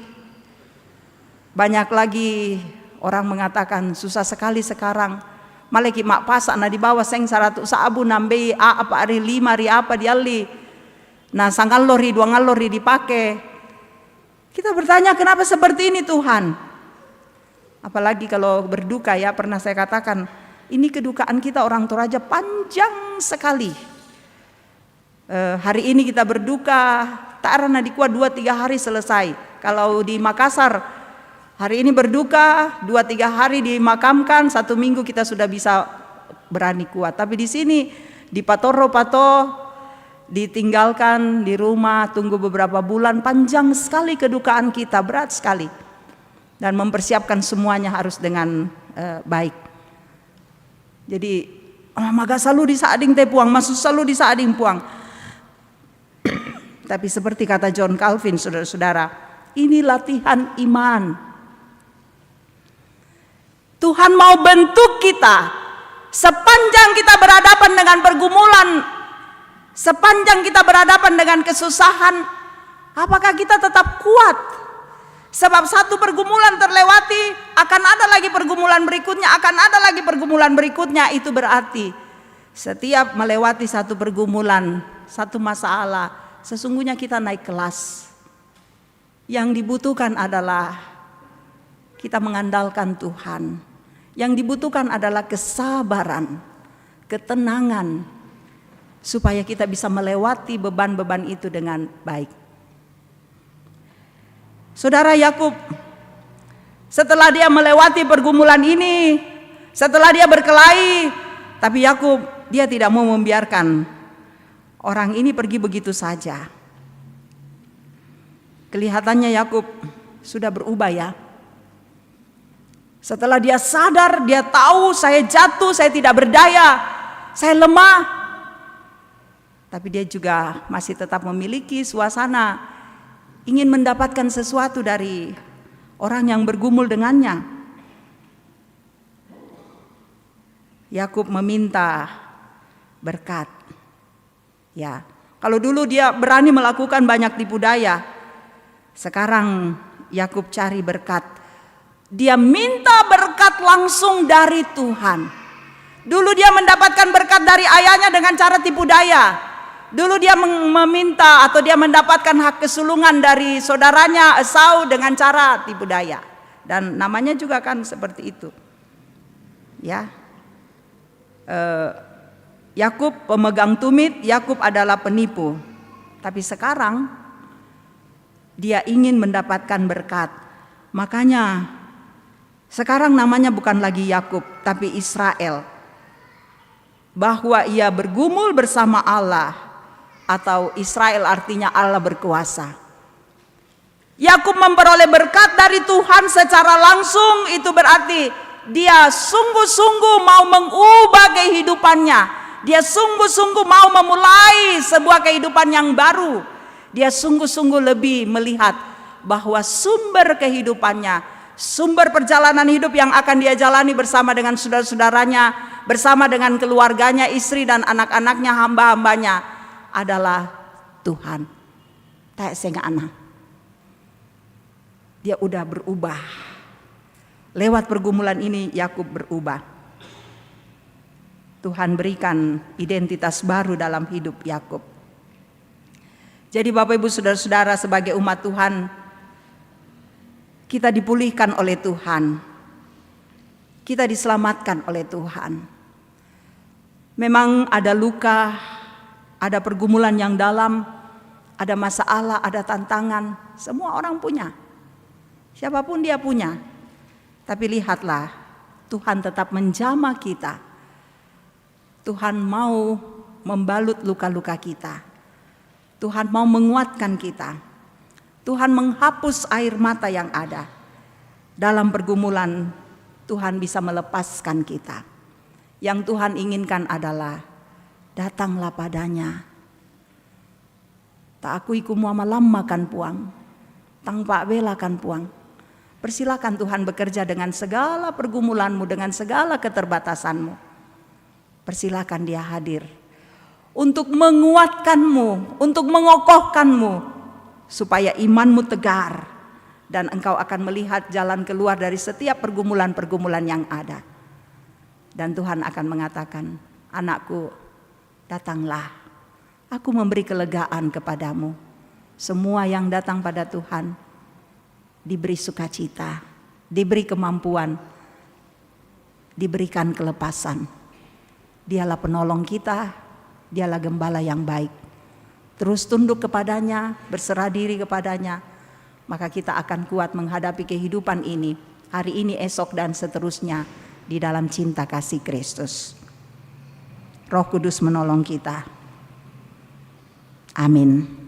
Banyak lagi orang mengatakan susah sekali sekarang. Maleki mak pasak na di bawah seng 100 sabu nambe apa hari 5 hari apa diali. Nah sangalori 2 ngalori dipakai. Kita bertanya kenapa seperti ini Tuhan? Apalagi kalau berduka ya, pernah saya katakan ini kedukaan kita orang Toraja panjang sekali. Hari ini kita berduka tak arana dikuat 2-3 hari selesai. Kalau di Makassar hari ini berduka 2-3 hari dimakamkan, 1 minggu kita sudah bisa berani kuat. Tapi di sini di Patoro ditinggalkan di rumah, tunggu beberapa bulan, panjang sekali kedukaan kita, berat sekali. Dan mempersiapkan semuanya harus dengan baik. Jadi maga selalu disading teh puang, masuk selalu disading puang. Tapi seperti kata John Calvin, saudara-saudara, ini latihan iman. Tuhan mau bentuk kita sepanjang kita berhadapan dengan pergumulan, sepanjang kita berhadapan dengan kesusahan, apakah kita tetap kuat? Sebab satu pergumulan terlewati, akan ada lagi pergumulan berikutnya, akan ada lagi pergumulan berikutnya. Itu berarti setiap melewati satu pergumulan, satu masalah, sesungguhnya kita naik kelas. Yang dibutuhkan adalah kita mengandalkan Tuhan. Yang dibutuhkan adalah kesabaran, ketenangan, supaya kita bisa melewati beban-beban itu dengan baik. Saudara Yakub, setelah dia melewati pergumulan ini, setelah dia berkelahi, tapi Yakub dia tidak mau membiarkan orang ini pergi begitu saja. Kelihatannya Yakub sudah berubah ya. Setelah dia sadar, dia tahu saya jatuh, saya tidak berdaya, saya lemah. Tapi dia juga masih tetap memiliki suasana ingin mendapatkan sesuatu dari orang yang bergumul dengannya. Yakub meminta berkat. Ya, kalau dulu dia berani melakukan banyak tipu daya, sekarang Yakub cari berkat. Dia minta berkat langsung dari Tuhan. Dulu dia mendapatkan berkat dari ayahnya dengan cara tipu daya. Dulu dia meminta atau dia mendapatkan hak kesulungan dari saudaranya Esau dengan cara tipu daya. Dan namanya juga kan seperti itu. Ya. Yakub pemegang tumit, Yakub adalah penipu. Tapi sekarang dia ingin mendapatkan berkat. Makanya sekarang namanya bukan lagi Yakub, tapi Israel. Bahwa ia bergumul bersama Allah, atau Israel artinya Allah berkuasa. Yakub memperoleh berkat dari Tuhan secara langsung, itu berarti dia sungguh-sungguh mau mengubah kehidupannya. Dia sungguh-sungguh mau memulai sebuah kehidupan yang baru. Dia sungguh-sungguh lebih melihat bahwa sumber kehidupannya, sumber perjalanan hidup yang akan dia jalani bersama dengan saudara-saudaranya, bersama dengan keluarganya, istri dan anak-anaknya, hamba-hambanya adalah Tuhan. Tak sengana. Dia udah berubah. Lewat pergumulan ini Yakub berubah. Tuhan berikan identitas baru dalam hidup Yakub. Jadi Bapak Ibu Saudara-saudara, sebagai umat Tuhan, kita dipulihkan oleh Tuhan. Kita diselamatkan oleh Tuhan. Memang ada luka, ada pergumulan yang dalam, ada masalah, ada tantangan. Semua orang punya. Siapapun dia punya. Tapi lihatlah, Tuhan tetap menjamah kita. Tuhan mau membalut luka-luka kita. Tuhan mau menguatkan kita. Tuhan menghapus air mata yang ada. Dalam pergumulan, Tuhan bisa melepaskan kita. Yang Tuhan inginkan adalah, datanglah padanya. Tak akui kumua malam makan puang, tang pak belakan puang. Persilakan Tuhan bekerja dengan segala pergumulanmu, dengan segala keterbatasanmu. Persilakan Dia hadir untuk menguatkanmu, untuk mengokohkanmu, supaya imanmu tegar dan engkau akan melihat jalan keluar dari setiap pergumulan-pergumulan yang ada. Dan Tuhan akan mengatakan, anakku, datanglah, aku memberi kelegaan kepadamu. Semua yang datang pada Tuhan diberi sukacita, diberi kemampuan, diberikan kelepasan. Dialah penolong kita, dialah gembala yang baik. Terus tunduk kepadanya, berserah diri kepadanya, maka kita akan kuat menghadapi kehidupan ini, hari ini, esok, dan seterusnya di dalam cinta kasih Kristus. Roh Kudus menolong kita. Amin.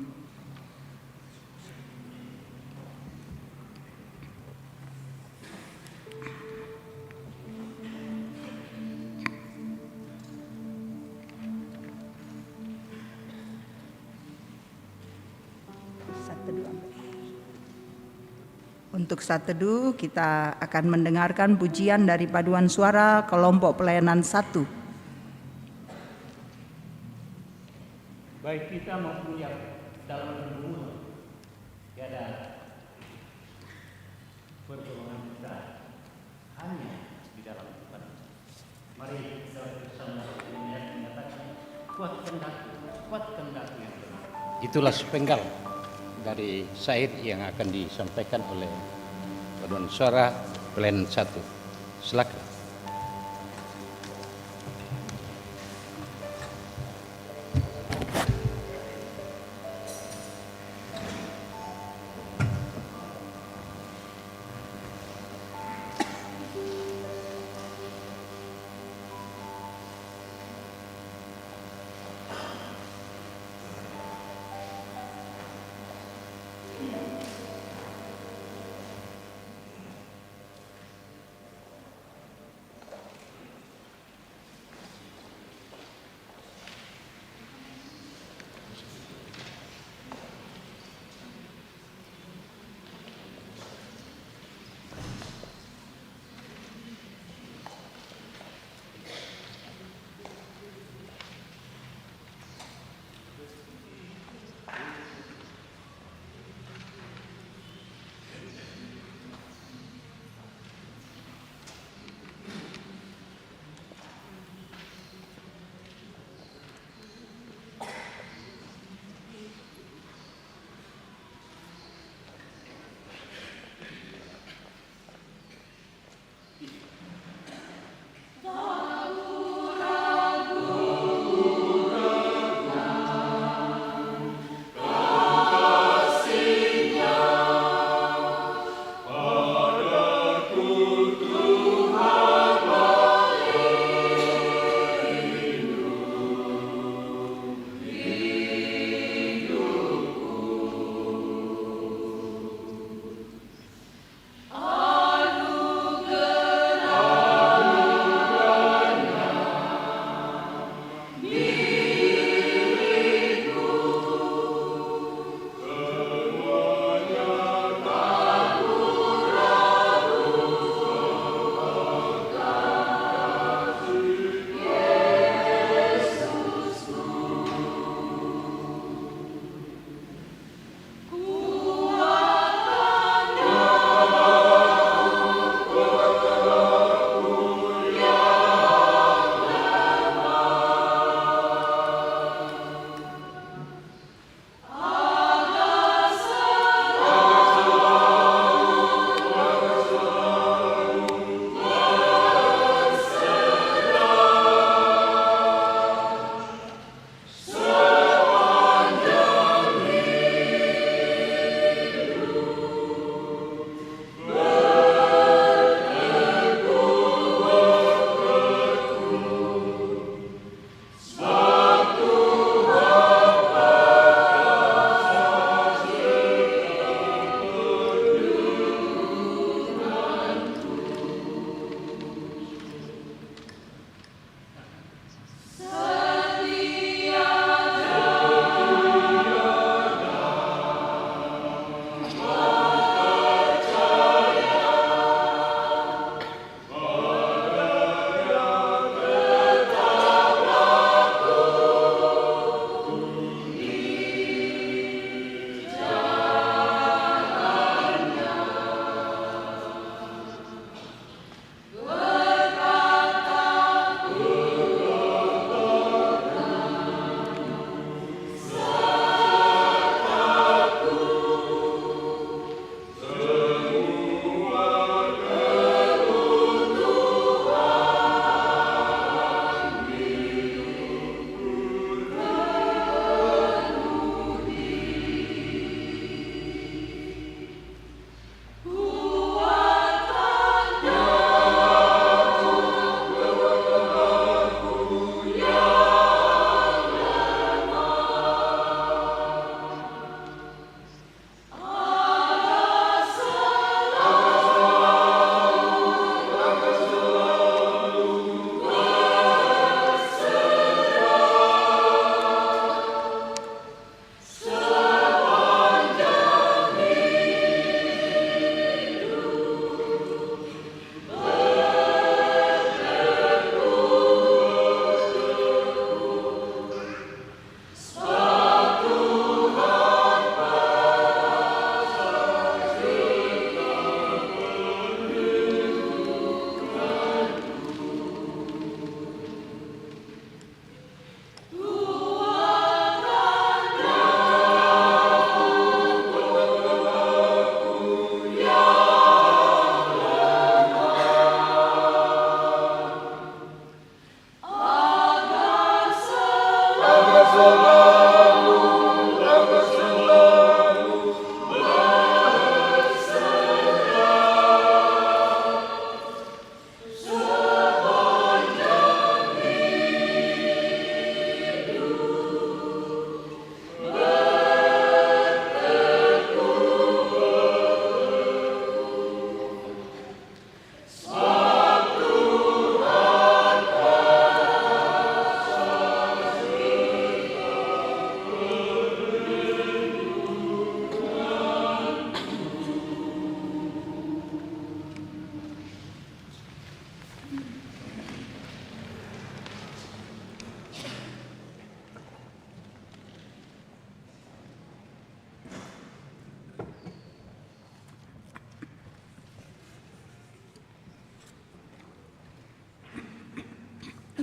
Untuk saat teduh kita akan mendengarkan pujian dari paduan suara kelompok pelayanan 1. Baik kita maupun yang dalam hubungan, tiada pertolongan kita hanya di dalam Tuhan. Mari kita bersama menyatakan kuatkan daku yang benar. Itulah sepenggal dari syair yang akan disampaikan oleh paduan suara pelayanan 1. Silakan.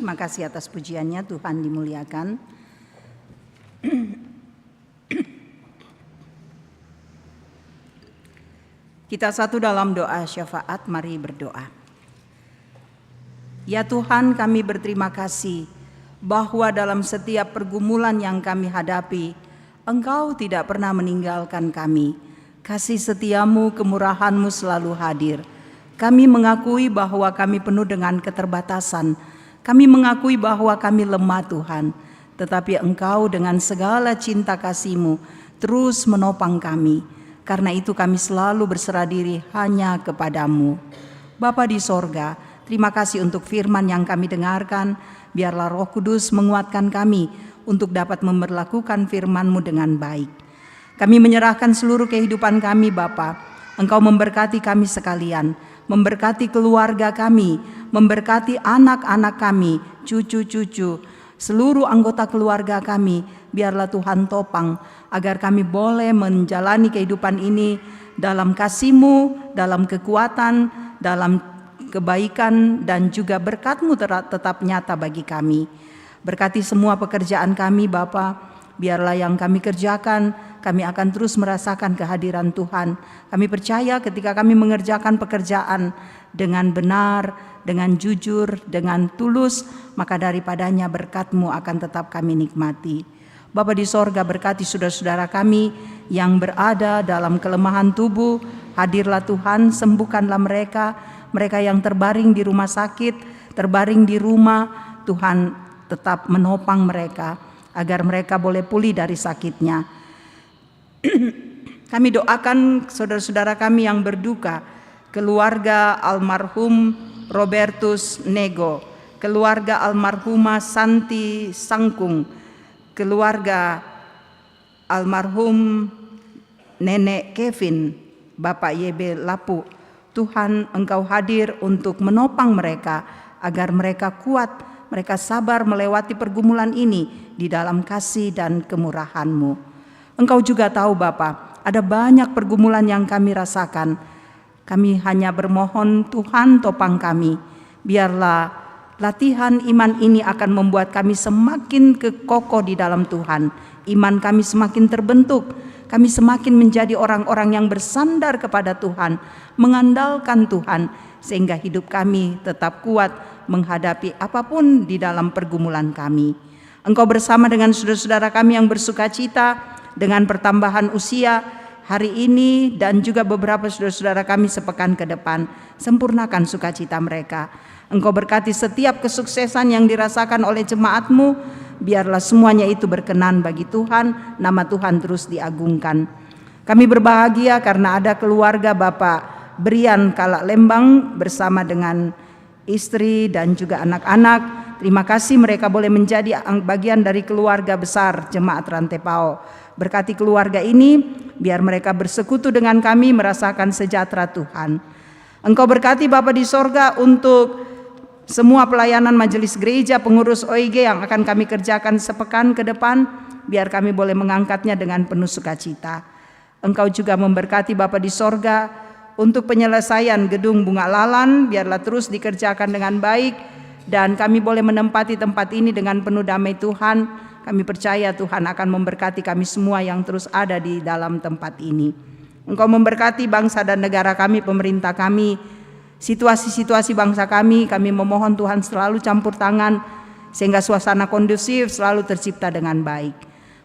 Terima kasih atas pujiannya, Tuhan dimuliakan. Kita satu dalam doa syafaat, mari berdoa. Ya Tuhan, kami berterima kasih bahwa dalam setiap pergumulan yang kami hadapi, Engkau tidak pernah meninggalkan kami. Kasih setiamu, kemurahanmu selalu hadir. Kami mengakui bahwa kami penuh dengan keterbatasan. Kami mengakui bahwa kami lemah Tuhan. Tetapi Engkau dengan segala cinta kasih-Mu terus menopang kami. Karena itu kami selalu berserah diri hanya kepadamu. Bapa di sorga, terima kasih untuk firman yang kami dengarkan. Biarlah Roh Kudus menguatkan kami untuk dapat memperlakukan firman-Mu dengan baik. Kami menyerahkan seluruh kehidupan kami Bapa. Engkau memberkati kami sekalian, memberkati keluarga kami, memberkati anak-anak kami, cucu-cucu, seluruh anggota keluarga kami. Biarlah Tuhan topang agar kami boleh menjalani kehidupan ini dalam kasih-Mu, dalam kekuatan, dalam kebaikan, dan juga berkat-Mu tetap nyata bagi kami. Berkati semua pekerjaan kami Bapa. Biarlah yang kami kerjakan, kami akan terus merasakan kehadiran Tuhan. Kami percaya ketika kami mengerjakan pekerjaan dengan benar, dengan jujur, dengan tulus, maka daripadanya berkat-Mu akan tetap kami nikmati. Bapa di sorga, berkati saudara-saudara kami yang berada dalam kelemahan tubuh. Hadirlah Tuhan, sembuhkanlah mereka. Mereka yang terbaring di rumah sakit, terbaring di rumah, Tuhan tetap menopang mereka agar mereka boleh pulih dari sakitnya. Kami doakan saudara-saudara kami yang berduka, keluarga almarhum Robertus Nego, keluarga almarhumah Santi Sangkung, keluarga almarhum Nenek Kevin, Bapak YB Lapu. Tuhan, Engkau hadir untuk menopang mereka agar mereka kuat, mereka sabar melewati pergumulan ini di dalam kasih dan kemurahan-Mu. Engkau juga tahu Bapa, ada banyak pergumulan yang kami rasakan. Kami hanya bermohon Tuhan topang kami. Biarlah latihan iman ini akan membuat kami semakin kokoh di dalam Tuhan. Iman kami semakin terbentuk. Kami semakin menjadi orang-orang yang bersandar kepada Tuhan, mengandalkan Tuhan, sehingga hidup kami tetap kuat menghadapi apapun di dalam pergumulan kami. Engkau bersama dengan saudara-saudara kami yang bersuka cita dengan pertambahan usia hari ini dan juga beberapa saudara-saudara kami sepekan ke depan. Sempurnakan sukacita mereka. Engkau berkati setiap kesuksesan yang dirasakan oleh jemaat-Mu. Biarlah semuanya itu berkenan bagi Tuhan, nama Tuhan terus diagungkan. Kami berbahagia karena ada keluarga Bapak Brian Kalak Lembang bersama dengan istri dan juga anak-anak. Terima kasih mereka boleh menjadi bagian dari keluarga besar Jemaat Rantai Pao. Berkati keluarga ini, biar mereka bersekutu dengan kami merasakan sejahtera Tuhan. Engkau berkati Bapa di sorga untuk semua pelayanan majelis gereja, pengurus OIG yang akan kami kerjakan sepekan ke depan, biar kami boleh mengangkatnya dengan penuh sukacita. Engkau juga memberkati Bapa di sorga untuk penyelesaian gedung Bunga Lalan, biarlah terus dikerjakan dengan baik, dan kami boleh menempati tempat ini dengan penuh damai Tuhan. Kami percaya Tuhan akan memberkati kami semua yang terus ada di dalam tempat ini. Engkau memberkati bangsa dan negara kami, pemerintah kami, situasi-situasi bangsa kami memohon Tuhan selalu campur tangan sehingga suasana kondusif selalu tercipta dengan baik.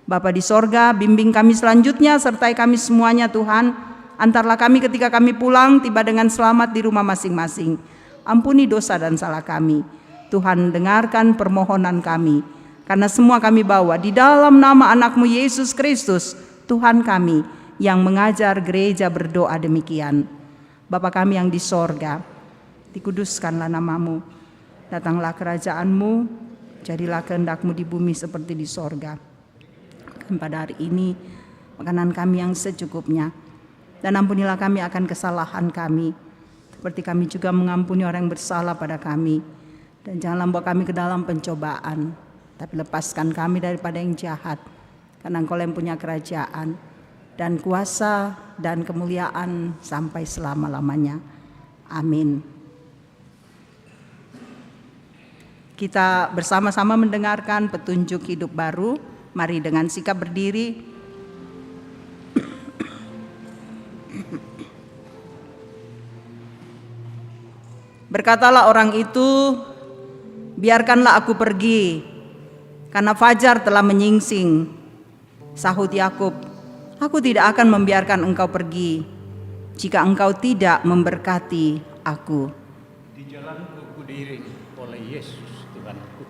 Bapa di sorga, bimbing kami selanjutnya, sertai kami semuanya Tuhan. Antarlah kami ketika kami pulang tiba dengan selamat di rumah masing-masing. Ampuni dosa dan salah kami. Tuhan, dengarkan permohonan kami, karena semua kami bawa di dalam nama anak-Mu Yesus Kristus, Tuhan kami, yang mengajar gereja berdoa demikian. Bapa kami yang di sorga, dikuduskanlah nama-Mu, datanglah kerajaan-Mu, jadilah kehendak-Mu di bumi seperti di sorga. Dan pada hari ini, makanan kami yang secukupnya, dan ampunilah kami akan kesalahan kami, seperti kami juga mengampuni orang yang bersalah pada kami. Dan janganlah bawa kami ke dalam pencobaan, tapi lepaskan kami daripada yang jahat, karena Engkau yang punya kerajaan, dan kuasa dan kemuliaan sampai selama-lamanya. Amin. Kita bersama-sama mendengarkan petunjuk hidup baru. Mari dengan sikap berdiri. Berkatalah orang itu, biarkanlah aku pergi, karena fajar telah menyingsing. Sahut Yakub, aku tidak akan membiarkan engkau pergi, jika engkau tidak memberkati aku. Di jalanku kudiring oleh Yesus Tuhanku.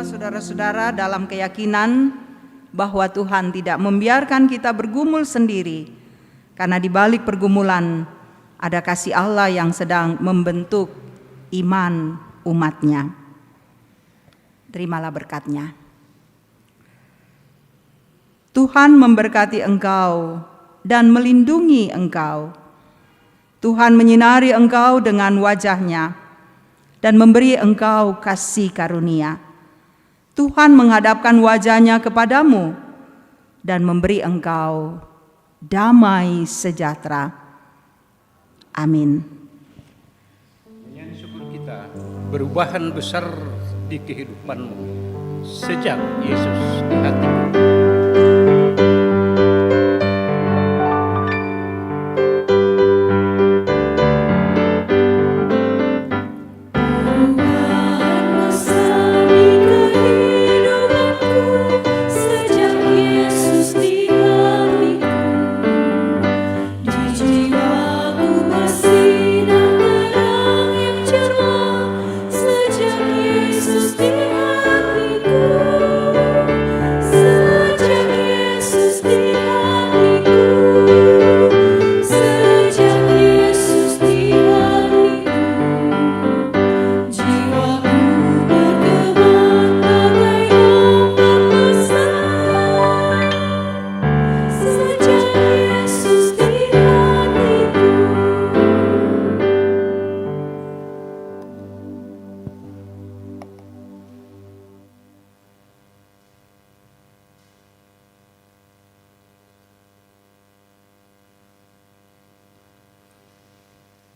Saudara-saudara dalam keyakinan bahwa Tuhan tidak membiarkan kita bergumul sendiri, karena di balik pergumulan ada kasih Allah yang sedang membentuk iman umatnya. Terimalah berkat-Nya. Tuhan memberkati engkau dan melindungi engkau. Tuhan menyinari engkau dengan wajah-Nya dan memberi engkau kasih karunia. Tuhan menghadapkan wajah-Nya kepadamu dan memberi engkau damai sejahtera. Amin. Dengan syukur kita, perubahan besar di kehidupanmu sejak Yesus di hatimu.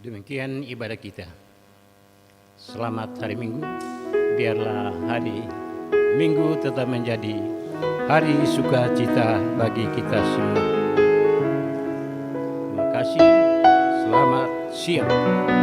Demikian ibadah kita. Selamat hari Minggu. Biarlah hari Minggu tetap menjadi hari sukacita bagi kita semua. Terima kasih. Selamat siang.